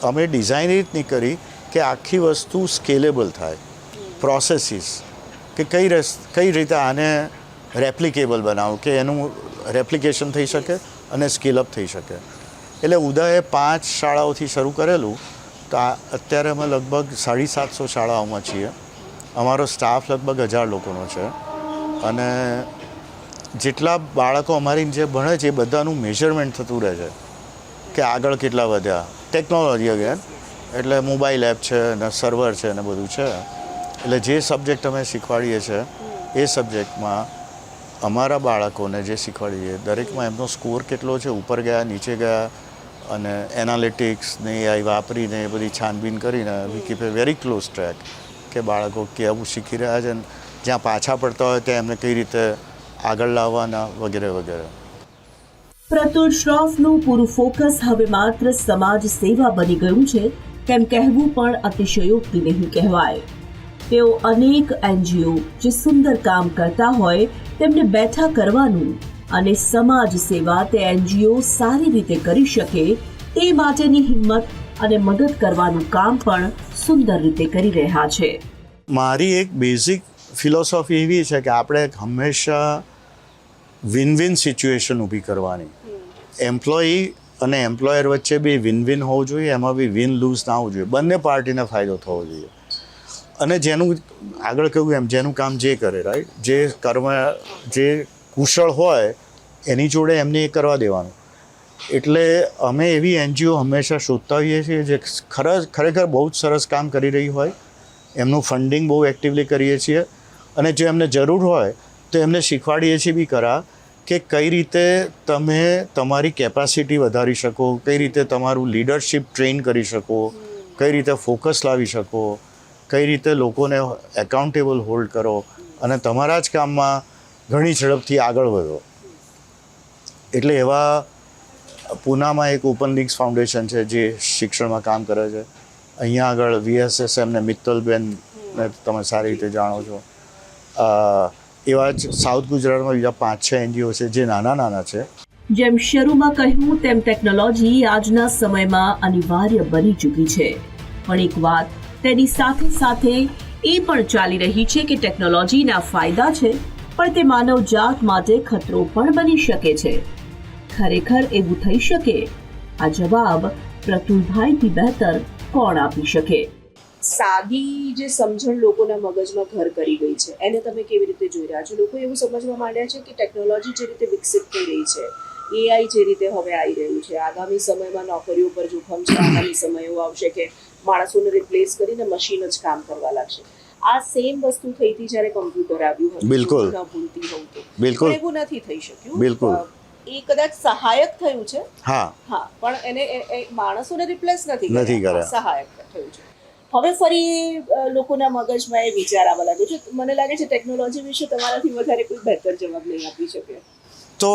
અમે ડિઝાઇન એ રીતની કરી કે આખી વસ્તુ સ્કેલેબલ થાય, પ્રોસેસીસ કે કઈ રીતે આને રેપ્લિકેબલ બનાવું કે એનું રેપ્લિકેશન થઈ શકે અને સ્કેલઅપ થઈ શકે. એટલે ઉદયે 5 શાળાઓથી શરૂ કરેલું. તો અત્યારે અમે લગભગ 750 શાળાઓમાં છીએ. અમારો સ્ટાફ લગભગ 1000 લોકોનો છે. અને જેટલા બાળકો અમારી જે ભણે છે એ બધાનું મેઝરમેન્ટ થતું રહે છે કે આગળ કેટલા વધ્યા. ટેકનોલોજી અગેન એટલે મોબાઈલ એપ છે ને સર્વર છે ને બધું છે. એટલે જે સબ્જેક્ટ અમે શીખવાડીએ છીએ એ સબ્જેક્ટમાં અમારા બાળકોને જે શીખવાડીએ દરેકમાં એમનો સ્કોર કેટલો છે, ઉપર ગયા, નીચે ગયા, અને એનાલિટિક્સને AI વાપરીને એ બધી છાનબીન કરીને we keep a very close track કે બાળકો કેવું શીખી રહ્યા છે, જ્યાં પાછા પડતા હોય ત્યાં એમને કઈ રીતે આગળ લાવવાના વગેરે વગેરે. પ્રતુલ શ્રોફનું પૂરું ફોકસ હવે માત્ર સમાજ સેવા બની ગયું છે તેમ કહેવું પણ અતિશયોક્તિ નહીં કહેવાય. તેઓ અનેક NGO જે સુંદર કામ કરતા હોય તેમને બેઠા કરવાનું અને સમાજ સેવા તે NGO સારી રીતે કરી શકે તે માટેની હિંમત અને મદદ કરવાનું કામ પણ સુંદર રીતે કરી રહ્યા છે. મારી એક બેઝિક ફિલોસોફી એવી છે કે આપણે હંમેશા વિન વિન સિચ્યુએશન ઊભી કરવાની. એમ્પ્લોયી અને એમ્પ્લોયર વચ્ચે બી વિન વિન હોવું જોઈએ, એમાં બી વિન લૂઝ ના હોવું જોઈએ, બંને પાર્ટીને ફાયદો થવો જોઈએ. અને જેનું આગળ કહ્યું એમ જેનું કામ જે કરે, રાઈટ, જે જે કુશળ હોય એની જોડે એમને એ કરવા દેવાનું. એટલે અમે એવી NGO હંમેશા શોધતા હોઈએ છીએ જે ખરેખર બહુ જ સરસ કામ કરી રહી હોય, એમનું ફંડિંગ બહુ એક્ટિવલી કરીએ છીએ, અને જો એમને જરૂર હોય તો એમને શીખવાડીએ છીએ બી ખરા કે કઈ રીતે તમે તમારી કેપેસિટી વધારી શકો, કઈ રીતે તમારું લીડરશિપ ટ્રેન કરી શકો, કઈ રીતે ફોકસ લાવી શકો, કઈ રીતે લોકોને એકાઉન્ટેબલ હોલ્ડ કરો અને તમારા જ કામમાં ઘણી ઝડપથી આગળ વધો. એટલે એવા પૂનામાં એક ઓપન લિંક્સ ફાઉન્ડેશન છે જે શિક્ષણમાં કામ કરે છે. અહીંયા આગળ VSSM ને મિત્તલબેન તમે સારી રીતે જાણો છો. એવા જ સાઉથ ગુજરાતમાં બીજા 5-6 NGO છે જે નાના છે. જેમ શરૂમાં કહ્યું તેમ ટેકનોલોજી આજના સમયમાં અનિવાર્ય બની ચૂકી છે, પણ એક વાત તેની સાથે સાથે એ પણ ચાલી રહી છે કે ટેકનોલોજીના ફાયદા છે, પણ તે માનવજાત માટે ખતરો પણ બની શકે છે. ખરેખર એવું થઈ શકે? આ જવાબ પ્રતુલભાઈથી બહેતર કોણ આપી શકે? સાદી જે સમજણ લોકોના મગજમાં ઘર કરી ગઈ છે એને તમે કેવી રીતે જોઈ રહ્યા છો? લોકો એવું સમજવા માંડ્યા છે કે ટેકનોલોજી જે રીતે વિકસિત થઈ રહી છે, AI જે રીતે હવે આવી રહ્યું છે, આગામી સમયમાં નોકરીઓ પર જોખમ છે, આગામી સમય એવો આવશે કે માણસોને રિપ્લેસ કરીને મશીન જ કામ કરવા લાગશે. આ સેમ વસ્તુ થઈ હતી જ્યારે કમ્પ્યુટર આવ્યું હતું. બિલકુલ. ભૂલતી હોઉં તો બિલકુલ. એવું નથી થઈ શક્યું. બિલકુલ. એ કદાચ સહાયક થયું છે, હા, પણ એને માણસોને રિપ્લેસ નથી કર્યા. સહાયક થયું છે. હવે ફરી લોકોના મગજમાં એ વિચાર આવવા લાગ્યો છે. મને લાગે છે ટેકનોલોજી વિશે તમારાથી વધારે કોઈ બહેતર જવાબ નહીં આપી શકે. તો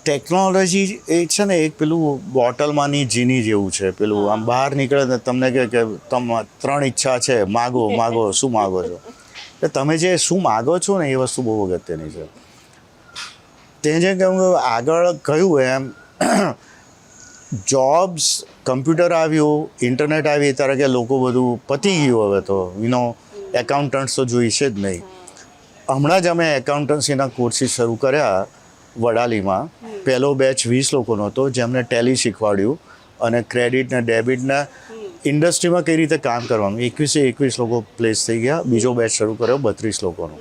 ટેકનોલોજી એ છે ને એક પેલું બોટલમાંની જીની જેવું છે. પેલું આમ બહાર નીકળે ને તમને કહે કે તમે 3 ઈચ્છા છે, માગો શું માગો છો. એટલે તમે જે શું માગો છો ને એ વસ્તુ બહુ અગત્યની છે. તે જે આગળ કહ્યું એમ જોબ્સ, કમ્પ્યુટર આવ્યું, ઇન્ટરનેટ આવી ત્યારે કે લોકો બધું પતી ગયું. હવે તો એકાઉન્ટન્ટ્સ તો જોઈશે જ નહીં. હમણાં જ અમે એકાઉન્ટન્સીના કોર્સીસ શરૂ કર્યા વડાલીમાં. પહેલો બેચ 20 લોકોનો હતો જેમને ટેલી શીખવાડ્યું અને ક્રેડિટ ને ડેબિટના ઇન્ડસ્ટ્રીમાં કઈ રીતે કામ કરવાનું. 21 લોકો પ્લેસ થઈ ગયા. બીજો બેચ શરૂ કર્યો 32 લોકોનો.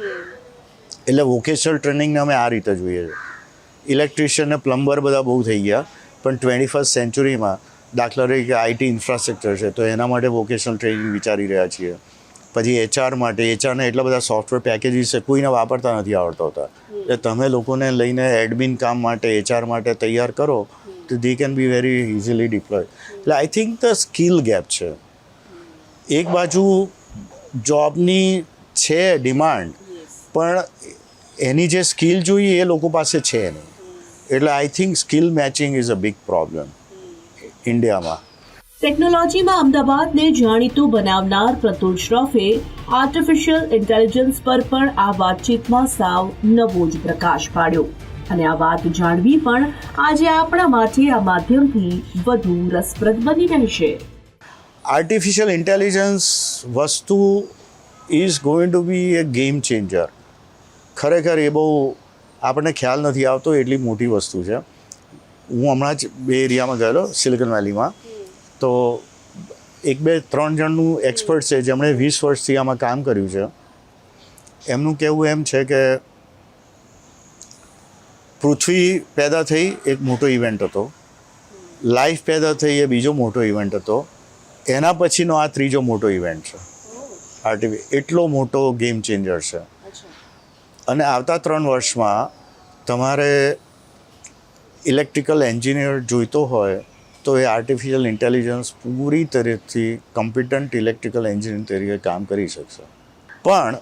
એટલે વોકેશનલ ટ્રેનિંગને અમે આ રીતે જોઈએ છીએ. ઇલેક્ટ્રિશિયન ને પ્લમ્બર બધા બહુ થઈ ગયા, પણ 21st સેન્ચુરીમાં દાખલા તરીકે IT ઇન્ફ્રાસ્ટ્રક્ચર છે તો એના માટે વોકેશનલ ટ્રેનિંગ વિચારી રહ્યા છીએ. પછી HR માટે, HRને એટલા બધા સોફ્ટવેર પેકેજીસ છે કોઈને વાપરતા નથી આવડતા હોતા. એટલે તમે લોકોને લઈને એડમિન કામ માટે, HR માટે તૈયાર કરો તો they can be very easily deploy. એટલે I think the skill gap છે. એક બાજુ જોબની છે ડિમાન્ડ, પણ એની જે સ્કિલ જોઈએ એ લોકો પાસે છે નહીં. એટલે I think skill matching is a big problem ઇન્ડિયામાં. ટેકનોલોજીમાં અમદાવાદને જાણીતું બનાવનાર પ્રતુલ શ્રોફે આર્ટિફિશિયલ ઇન્ટેલિજન્સ પર પણ આ વાતચીતમાં સાવ નવો જ પ્રકાશ પાડ્યો. અને આ વાત જાણવી પણ આજે આપણા માટે આ માધ્યમથી વધુ રસપ્રદ બની રહેશે. આર્ટિફિશિયલ ઇન્ટેલિજન્સ વસ્તુ is going to be a game changer. ખરેખર એ બહુ આપણને ખ્યાલ નથી આવતો એટલી મોટી વસ્તુ છે. હું હમણાં જ બે એરિયામાં ગયેલો સિલિકોન વેલીમાં. તો 1-2-3 જણનું એક્સપર્ટ છે જેમણે 20 વર્ષથી આમાં કામ કર્યું છે. એમનું કહેવું એમ છે કે પૃથ્વી પેદા થઈ એક મોટો ઇવેન્ટ હતો, લાઈફ પેદા થઈ એ બીજો મોટો ઇવેન્ટ હતો, એના પછીનો આ ત્રીજો મોટો ઇવેન્ટ છે. એટલો મોટો ગેમ ચેન્જર છે. અને આવતા 3 વર્ષમાં તમારે ઇલેક્ટ્રિકલ એન્જિનિયર જોઈતો હોય તો એ આર્ટિફિશિયલ ઇન્ટેલિજન્સ પૂરી તરફથી કોમ્પિટન્ટ ઇલેક્ટ્રિકલ એન્જિનિયર તરીકે કામ કરી શકશે. પણ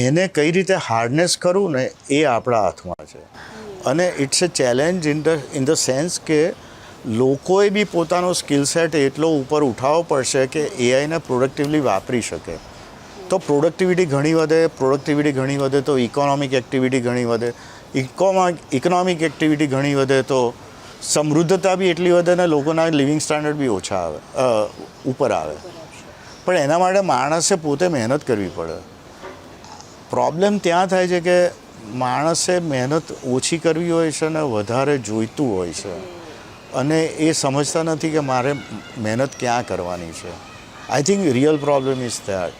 એને કઈ રીતે હાર્નેસ કરવું ને એ આપણા હાથમાં છે. અને it's a challenge in the sense કે લોકોએ બી પોતાનો સ્કિલ સેટ એટલો ઉપર ઉઠાવવો પડશે કે એઆઈને પ્રોડક્ટિવલી વાપરી શકે. તો પ્રોડક્ટિવિટી ઘણી વધે તો ઇકોનોમિક એક્ટિવિટી ઘણી વધે. ઇકોનોમિક એક્ટિવિટી ઘણી વધે તો સમૃદ્ધતા બી એટલી વધે ને લોકોના લિવિંગ સ્ટાન્ડર્ડ બી ઓછા આવે, ઉપર આવે. પણ એના માટે માણસે પોતે મહેનત કરવી પડે. પ્રોબ્લેમ ત્યાં થાય છે કે માણસે મહેનત ઓછી કરવી હોય છે અને વધારે જોઈતું હોય છે, અને એ સમજતા નથી કે મારે મહેનત ક્યાં કરવાની છે. I think real problem is that.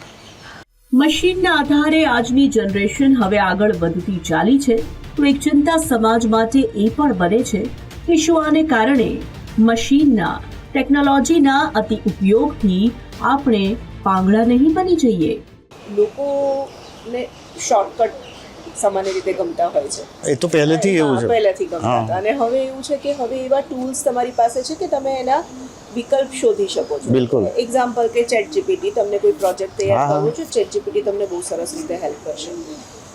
મશીનના આધારે આજની જનરેશન હવે આગળ વધતી ચાલી છે, તો એક ચિંતા સમાજ માટે એ પણ બને છે કે શું આને કારણે મશીનના ટેકનોલોજીના અતિ ઉપયોગથી આપણે પાંગડા નહીં બની જઈએ? લોકોને શોર્ટકટ સામાન્ય રીતે ગમતા હોય છે. એ તો પહેલેથી એવું છે. પહેલેથી ગમતા હતા, અને હવે એવું છે કે હવે એવા ટૂલ્સ તમારી પાસે છે કે તમે એના વિકલ્પ શોધી શકો છો. બિલકુલ. એક્ઝામ્પલ કે ચેટ જીપીટી, તમને કોઈ પ્રોજેક્ટ તૈયાર કરવો છે, ચેટ જીપીટી તમને બહુ સરસ રીતે હેલ્પ કરશે.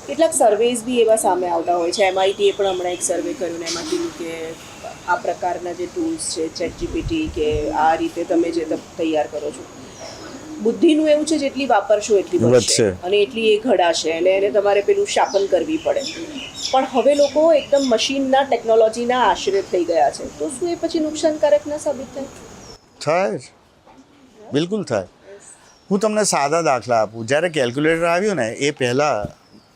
કેટલાક સર્વેઝ બી એવા સામે આવતા હોય છે. MIT પણ હમણાં એક સર્વે કર્યો ને એમાં કીધું કે આ પ્રકારના જે ટૂલ્સ છે, ચેટ જીપીટી કે આ રીતે તમે જે તૈયાર કરો છો, બુદ્ધિનું એવું છે જેટલી વાપરશો એટલી વધશે અને એટલી એ ઘડાશે, અને એને તમારે પેલું શાપન કરવી પડે. પણ હવે લોકો એકદમ મશીનના ટેકનોલોજીના આશ્રય થઈ ગયા છે, તો શું એ પછી નુકસાનકારક ના સાબિત થાય? બિલકુલ થાય. હું તમને સાદા દાખલા આપું. જ્યારે કેલ્ક્યુલેટર આવ્યું ને એ પહેલાં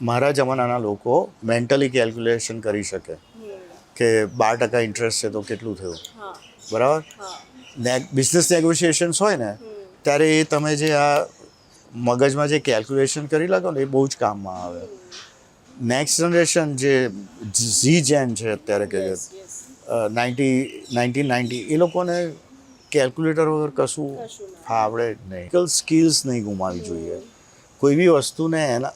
મારા જમાનાના લોકો મેન્ટલી કેલ્ક્યુલેશન કરી શકે કે 12% ઇન્ટરેસ્ટ છે તો કેટલું થયું, બરાબર? બિઝનેસ નેગોશિએશન્સ હોય ને ત્યારે એ તમે જે આ મગજમાં જે કેલ્ક્યુલેશન કરી લાગો ને એ બહુ જ કામમાં આવે. નેક્સ્ટ જનરેશન જે ઝી જેન છે અત્યારે કે 1990 એ લોકોને કેલ્ક્યુલેટર વગર કશું આવડે જ નહીં. સ્કિલ્સ નહીં ગુમાવવી જોઈએ. કોઈ બી વસ્તુને એના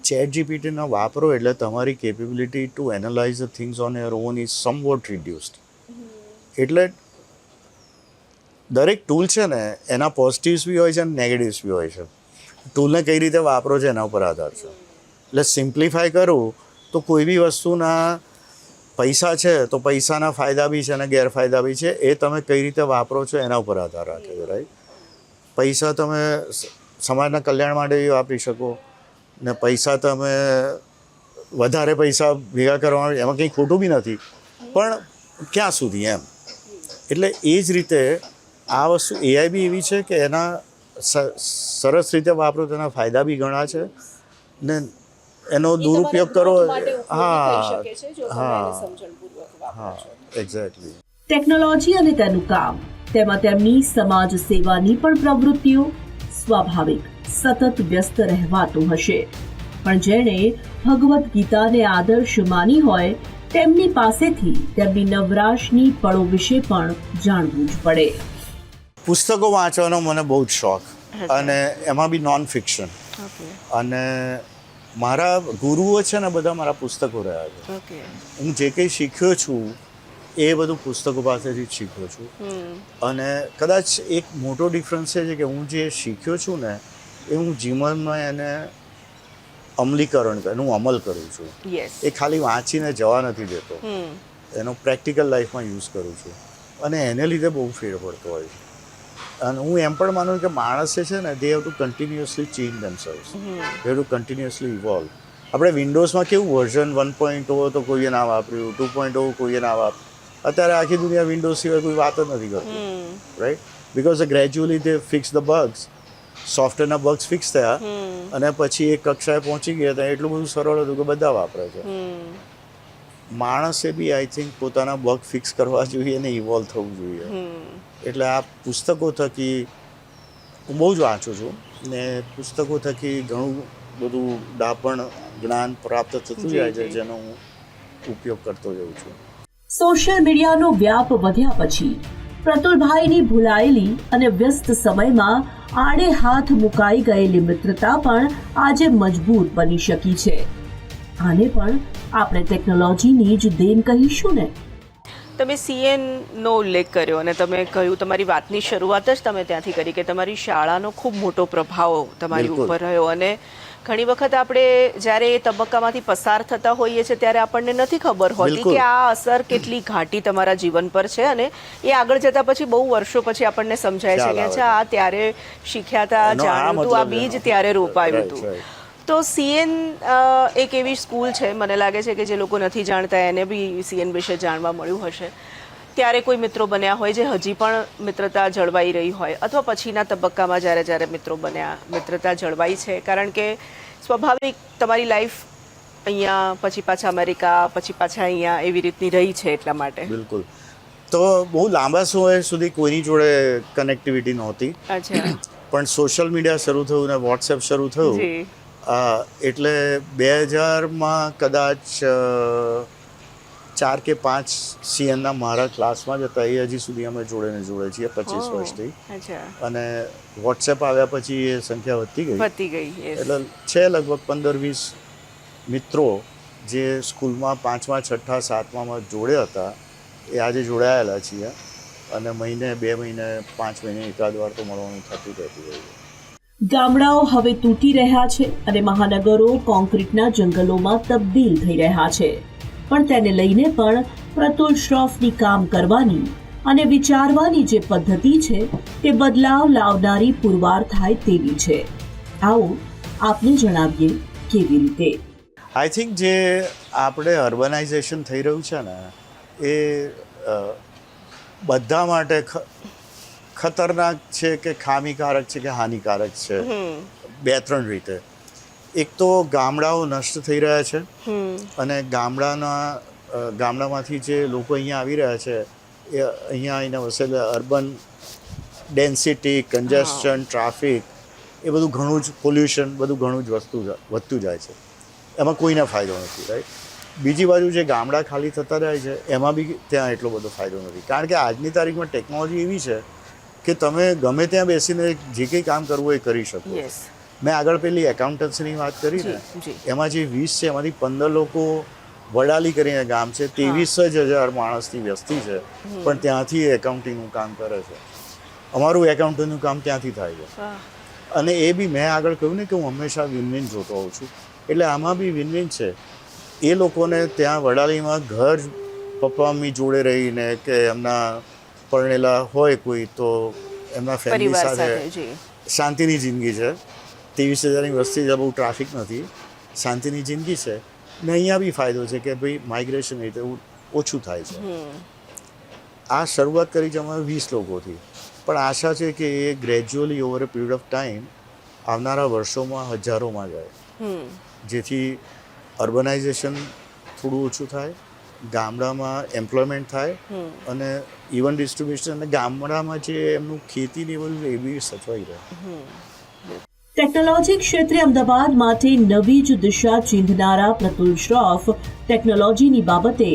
ચેટ જીપીટીને વાપરો એટલે તમારી capability to analyse the things on your own is somewhat reduced. એટલે દરેક ટૂલ છે ને એના પોઝિટિવ્સ બી હોય છે અને નેગેટિવ્સ બી હોય છે. ટૂલને કઈ રીતે વાપરો છે એના ઉપર આધાર છે. એટલે સિમ્પ્લિફાય કરું તો કોઈ બી વસ્તુના પૈસા છે તો પૈસાના ફાયદા બી છે અને ગેરફાયદા બી છે. એ તમે કઈ રીતે વાપરો છો એના ઉપર આધાર રાખે છે, રાઈટ? પૈસા તમે સમાજના કલ્યાણ માટે બી વાપરી શકો ને પૈસા તમે વધારે પૈસા ભેગા કરવા એમાં કંઈ ખોટું બી નથી, પણ ક્યાં સુધી એમ. એટલે એ જ રીતે આ વસ્તુ AI બી એવી છે કે એના સરસ રીતે વાપરો તો એના ફાયદા બી ઘણા છે ને એનો દુરુપયોગ કરો. એક્ઝેક્ટલી. ટેકનોલોજી અને તેનું કામ, તેમાં તેમની સમાજ સેવાની પણ પ્રવૃત્તિઓ, સ્વાભાવિક સતત વ્યસ્ત રહેવાતું હશે. પણ જેણે ભગવદ્ ગીતાને આદર્શ માની હોય તેમની પાસેથી તેમની નવરાશની પળો વિશે પણ જાણવું જ પડે. પુસ્તકો વાંચવાનો મને બહુ જ શોખ, અને એમાં બી નોન ફિક્શન. અને મારા ગુરુઓ છે ને બધા મારા પુસ્તકો રહ્યા છે. હું જે કંઈ શીખ્યો છું એ બધું પુસ્તકો પાસેથી જ શીખ્યો છું. અને કદાચ એક મોટો ડિફરન્સ એ છે કે હું જે શીખ્યો છું ને એ હું જીવનમાં એને અમલીકરણ એનું અમલ કરું છું. એ ખાલી વાંચીને જવા નથી દેતો, એનો પ્રેક્ટિકલ લાઈફમાં યુઝ કરું છું, અને એને લીધે બહુ ફેર પડતો હોય છે. અને હું એમ પણ માનું કે માણસે છે ને they have to continuously change themselves, they have to continuously evolve. આપણે વિન્ડોઝમાં કેવું વર્ઝન 1.0 તો કોઈએ ના વાપર્યું, 2.0 કોઈએ ના વાપર્યું. અત્યારે આખી દુનિયા વિન્ડોઝ સિવાય કોઈ વાત જ નથી કરતું, right? Because gradually they fix the bugs, સોફ્ટવેરના બગ્સ ફિક્સ થયા અને પછી એક કક્ષાએ પહોંચી ગયા હતા. એટલું બધું સરળ હતું કે બધા વાપરે છે. માણસે બી આઈ થિંક પોતાના બગ ફિક્સ કરવા જોઈએ ને ઇવોલ્વ થવું જોઈએ. એટલે આ પુસ્તકો થકી હું બહુ જ વાંચું છું ને પુસ્તકો થકી ઘણું બધું ડાપણ જ્ઞાન પ્રાપ્ત થતું જાય છે, જેનો હું ઉપયોગ કરતો જઉં છું. સોશિયલ મીડિયાનો વ્યાપ વધ્યા પછી પ્રતુલભાઈની ભૂલાયેલી અને વ્યસ્ત સમયમાં આડે હાથ મુકાઈ ગયેલી મિત્રતા પણ આજે મજબૂત બની શકી છે. આને પણ આપણે ટેકનોલોજીની જ દેન કહીશું ને. તમે CNનો ઉલ્લેખ કર્યો અને તમે કહ્યું, તમારી વાતની શરૂઆત જ તમે ત્યાંથી કરી કે તમારી શાળાનો ખૂબ મોટો પ્રભાવ તમારી ઉપર રહ્યો. અને ઘણી વખત આપણે જ્યારે એ તબક્કામાંથી પસાર થતા હોઈએ છીએ ત્યારે આપણને નથી ખબર હોતી કે આ અસર કેટલી ઘાટી તમારા જીવન પર છે, અને એ આગળ જતા પછી બહુ વર્ષો પછી આપણને સમજાય છે કે અચ્છા આ ત્યારે શીખ્યા હતા, જાણ્યું હતું, આ બીજ ત્યારે રોપાયું હતું. તો CN એક એવી સ્કૂલ છે, મને લાગે છે કે જે લોકો નથી જાણતા એને બી CN વિશે જાણવા મળ્યું હશે. ત્યારે કોઈ મિત્રો બન્યા હોય જે હજી પણ મિત્રતા જળવાઈ રહી હોય, અથવા પછીના તબક્કામાં જ્યારે મિત્રો બન્યા, મિત્રતા જળવાઈ છે? કારણ કે સ્વાભાવિક તમારી લાઈફ અહીંયા, પછી પાછા અમેરિકા, પછી પાછા અહીંયા એવી રીતની રહી છે, એટલા માટે. બિલકુલ. તો બહુ લાંબા સમય સુધી કોઈની જોડે કનેક્ટિવિટી નહોતી, અચ્છા. પણ સોશિયલ મીડિયા શરૂ થયું ને વોટ્સએપ શરૂ થયું, જી. એટલે 2000માં કદાચ 4 કે 5 CNના મારા ક્લાસમાં જ હતા, એ હજી સુધી અમે જોડે છીએ 25 વર્ષથી. અચ્છા. અને વોટ્સએપ આવ્યા પછી એ સંખ્યા વધતી ગઈ, yes. એટલે છે લગભગ 15-20 મિત્રો જે સ્કૂલમાં 5મા 6ઠા 7મામાં જોડે હતા, એ આજે જોડાયેલા છીએ, અને મહિને 2 મહિને 5 મહિને એકાદ વાર તો મળવાનું થતું રહેતું હોય. ગામડાઓ હવે તૂટી રહ્યા છે અને મહાનગરો કોન્ક્રીટના જંગલોમાં તબદીલ થઈ રહ્યા છે, પણ તેને લઈને પણ પ્રતુલ શ્રોફની કામ કરવાની અને વિચારવાની જે પદ્ધતિ છે તે બદલાવ લાવનારી પુરવાર થાય તેવી છે. આવો આપને જણાવીએ કેવી રીતે. આઈ થિંક જે આપણે અર્બનાઇઝેશન થઈ રહ્યું છે ને, એ બધા માટે ખતરનાક છે કે ખામીકારક છે કે હાનિકારક છે, 2-3 રીતે. એક તો ગામડાઓ નષ્ટ થઈ રહ્યા છે, અને ગામડામાંથી જે લોકો અહીંયા આવી રહ્યા છે, એ અહીંયા આવીને વસેલા અર્બન ડેન્સિટી, કન્જેસ્શન, ટ્રાફિક, એ બધું ઘણું જ પોલ્યુશન, બધું ઘણું જ વધતું જાય છે. એમાં કોઈને ફાયદો નથી, રાઈટ. બીજી બાજુ જે ગામડા ખાલી થતા રહે છે, એમાં બી ત્યાં એટલો બધો ફાયદો નથી, કારણ કે આજની તારીખમાં ટેકનોલોજી એવી છે કે તમે ગમે ત્યાં બેસીને જે કંઈ કામ કરવું હોય એ કરી શકો. મેં આગળ પેલી એકાઉન્ટન્સીની વાત કરી ને, એમાં જે 20 છે એમાંથી 15 લોકો વડાલી કરીને ગામ છે, 23,000 માણસની વસ્તી છે, પણ ત્યાંથી એકાઉન્ટિંગનું કામ કરે છે. અમારું એકાઉન્ટિંગનું કામ ત્યાંથી થાય છે. અને એ બી મેં આગળ કહ્યું ને કે હું હંમેશા વિન-વિન જોતો હોઉં છું, એટલે આમાં બી વિન-વિન છે. એ લોકોને ત્યાં વડાલીમાં ઘર પપ્પા મમ્મી જોડે રહીને, કે એમના પરણેલા હોય કોઈ તો એમના ફેમિલી સાથે શાંતિની જિંદગી છે. 23,000ની વસ્તી છે, બહુ ટ્રાફિક નથી, શાંતિની જિંદગી છે. ને અહીંયા બી ફાયદો છે કે ભાઈ માઇગ્રેશન રીતે ઓછું થાય છે. આ શરૂઆત કરી છે અમારે 20 લોકોથી, પણ આશા છે કે એ gradually over a period of time આવનારા વર્ષોમાં હજારોમાં જાય, જેથી અર્બનાઇઝેશન થોડું ઓછું થાય, ગામડામાં એમ્પ્લોયમેન્ટ થાય, અને ઇવન ડિસ્ટ્રીબ્યુશન, અને ગામડામાં જે એમનું ખેતી ને બધું એ બી સચવાઈ રહે. ટેકનોલોજી ક્ષેત્રે અમદાવાદ માટે નવી જ દિશા ચીંધનારા પ્રતુલ શ્રોફ ટેકનોલોજીની બાબતે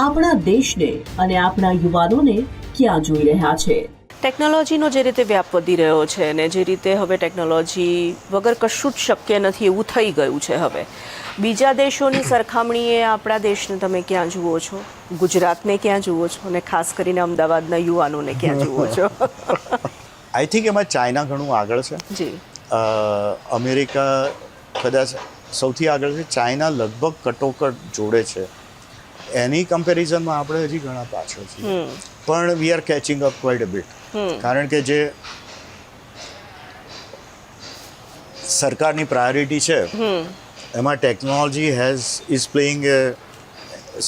આપણા દેશને અને આપણા યુવાનોને ક્યાં જોઈ રહ્યા છે. ટેકનોલોજીનો જે રીતે વ્યાપ વધી રહ્યો છે, અને જે રીતે હવે ટેકનોલોજી વગર કશું જ શક્ય નથી એવું થઈ ગયું છે, હવે બીજા દેશોની સરખામણીએ આપણા દેશને તમે ક્યાં જુઓ છો? ગુજરાતને ક્યાં જુઓ છો? અને ખાસ કરીને અમદાવાદના યુવાનોને ક્યાં જુઓ છો? આઈ થિંક એમાં ચાઇના ઘણું આગળ છે. જી. અમેરિકા કદાચ સૌથી આગળ છે. ચાઇના લગભગ કટોકટ જોડે છે. એની કમ્પેરિઝનમાં આપણે હજી ઘણા પાછળ છીએ, પણ we are catching up quite a bit. કારણ કે જે સરકારની પ્રાયોરિટી છે એમાં technology is playing a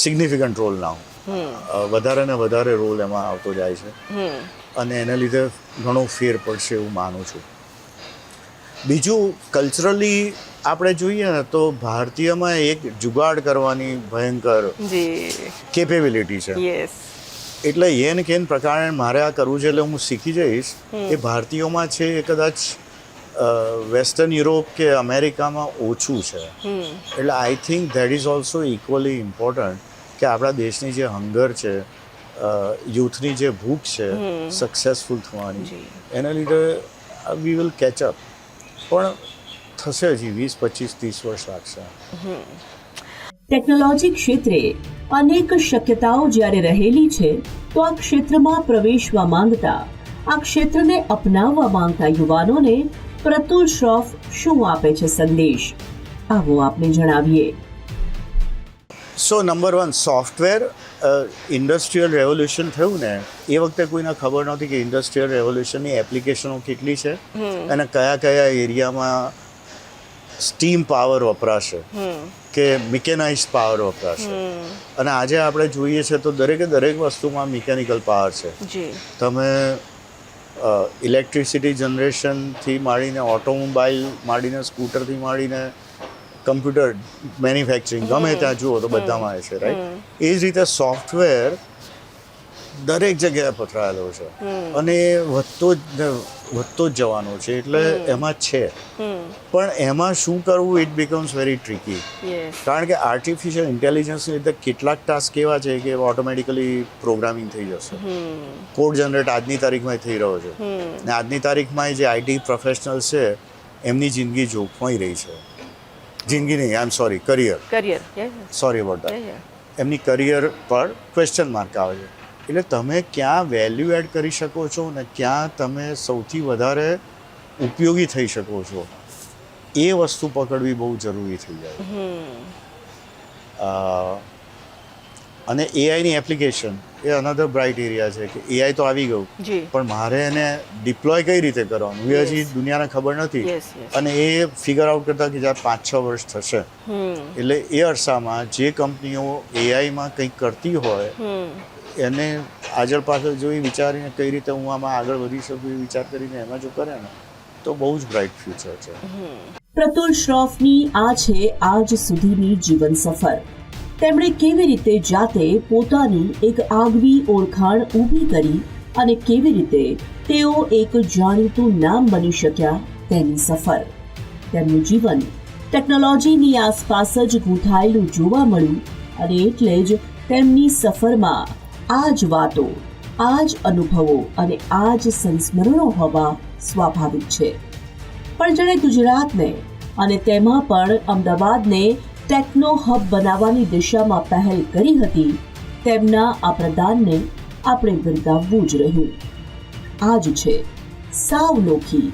significant role now. વધારે ને વધારે રોલ એમાં આવતો જાય છે, અને એને લીધે ઘણો ફેર પડશે એવું માનું છું. બીજું, કલ્ચરલી આપણે જોઈએ ને તો ભારતીયમાં એક જુગાડ કરવાની ભયંકર કેપેબિલિટી છે. એટલે એન કેન પ્રકારે મારે આ કરવું છે, એટલે હું શીખી જઈશ. એ ભારતીયોમાં છે, એ કદાચ વેસ્ટર્ન યુરોપ કે અમેરિકામાં ઓછું છે. એટલે I think that is also equally important કે આપણા દેશની જે હંગર છે, યુથની જે ભૂખ છે સક્સેસફુલ થવાની, એના લીધે વી વિલ કેચ અપ. પણ થશે હજી 20, 25, 30 વર્ષ લાગશે. ટેકનોલોજી ક્ષેત્રે અનેક શક્યતાઓ જ્યારે રહેલી છે, તો આ ક્ષેત્રમાં પ્રવેશવા માંગતા, આ ક્ષેત્રને અપનાવવા માંગતા યુવાનોને પ્રતુલ શ્રોફ શું આપે છે સંદેશ? આવો આપને જણાવીએ. સો નંબર 1, સોફ્ટવેર ઇન્ડસ્ટ્રીયલ રેવોલ્યુશન થયું ને, એ વખતે કોઈને ખબર નહોતી કે ઇન્ડસ્ટ્રીયલ રેવોલ્યુશનની એપ્લિકેશનો કેટલી છે અને કયા કયા એરિયામાં સ્ટીમ પાવર વપરાશે, કે મિકેનાઇઝ પાવર વપરાશે. અને આજે આપણે જોઈએ છે તો દરેક વસ્તુમાં મિકેનિકલ પાવર છે. જી તમે ઇલેક્ટ્રિસિટી જનરેશનથી માંડીને ઓટોમોબાઈલ માંડીને સ્કૂટરથી માંડીને કમ્પ્યુટર મેન્યુફેક્ચરિંગ ગમે ત્યાં જુઓ તો બધામાં છે, રાઈટ? એ જ રીતે સોફ્ટવેર દરેક જગ્યાએ પથરાયેલો છે અને એ વધતો જ જવાનો છે, એટલે એમાં છે. પણ એમાં શું કરવું, it becomes very tricky. Yes કારણ કે આર્ટિફિશિયલ ઇન્ટેલિજન્સની લીધે કેટલાક ટાસ્ક એવા છે કે ઓટોમેટિકલી પ્રોગ્રામિંગ થઈ જશે. કોડ જનરેટ આજની તારીખમાં થઈ રહ્યો છે ને આજની તારીખમાં જે આઈટી પ્રોફેશનલ્સ છે એમની જિંદગી જોખમાઈ રહી છે. જિંદગી નહીં, I am sorry, career, sorry about that. એમની કરિયર પર ક્વેશ્ચન માર્ક આવે છે. એટલે તમે ક્યાં વેલ્યુ એડ કરી શકો છો ને ક્યાં તમે સૌથી વધારે ઉપયોગી થઈ શકો છો, એ વસ્તુ પકડવી બહુ જરૂરી થઈ જાય. અને એઆઈની એપ્લિકેશન એ અનધર બ્રાઇટ એરિયા છે કે એઆઈ તો આવી ગયું, જી પણ મારે એને ડિપ્લોય કઈ રીતે કરવાનું એ હજી દુનિયાને ખબર નથી. યસ અને એ ફિગર આઉટ કરતાં કે જ્યારે 5-6 વર્ષ થશે, એટલે એ અરસામાં જે કંપનીઓ એઆઈમાં કંઈક કરતી હોય એને આગળ પાછળ જોઈ વિચારીને કઈ રીતે હું આમાં આગળ વધી શકું એ વિચાર કરીને એમાં જો કરે ને તો બહુ જ બ્રાઇટ ફ્યુચર છે. પ્રતુલ શ્રોફની આ છે આજ સુધીની જીવન સફર. તેમણે કેવી રીતે જાતે પોતાની એક આગવી ઓળખાણ ઊભી કરી અને કેવી રીતે તેઓ એક જાણીતું નામ બની શક્યા તેની સફર. તેમનું જીવન ટેકનોલોજીની આસપાસ જ ગૂંથાયેલું જોવા મળ્યું અને એટલે જ તેમની સફરમાં આ જ વાતો, આ જ અનુભવો અને આ જ સંસ્મરણો હોવા સ્વાભાવિક છે. પણ જેણે ગુજરાતને અને તેમાં પણ અમદાવાદને ટેકનો હબ બનાવવાની દિશામાં પહેલ કરી હતી, તેમના આ પ્રદાનને આપણે બિરદાવવું જ રહ્યું. આ જ છે સાવ નોખી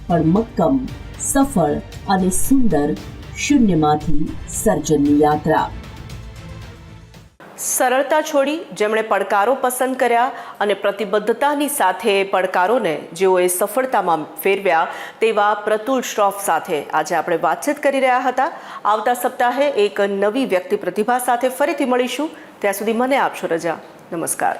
પણ મક્કમ, સફળ અને સુંદર શૂન્યમાંથી સર્જનની યાત્રા. સરળતા છોડી જેમણે પડકારો પસંદ કર્યા અને પ્રતિબદ્ધતાની સાથે પડકારોને જેઓએ સફળતામાં ફેરવ્યા તેવા પ્રતુલ શ્રોફ સાથે આજે આપણે વાતચીત કરી રહ્યા હતા. આવતા સપ્તાહે એક નવી વ્યક્તિ પ્રતિભા સાથે ફરીથી મળીશું. ત્યાં સુધી મને આપશો રજા. નમસ્કાર.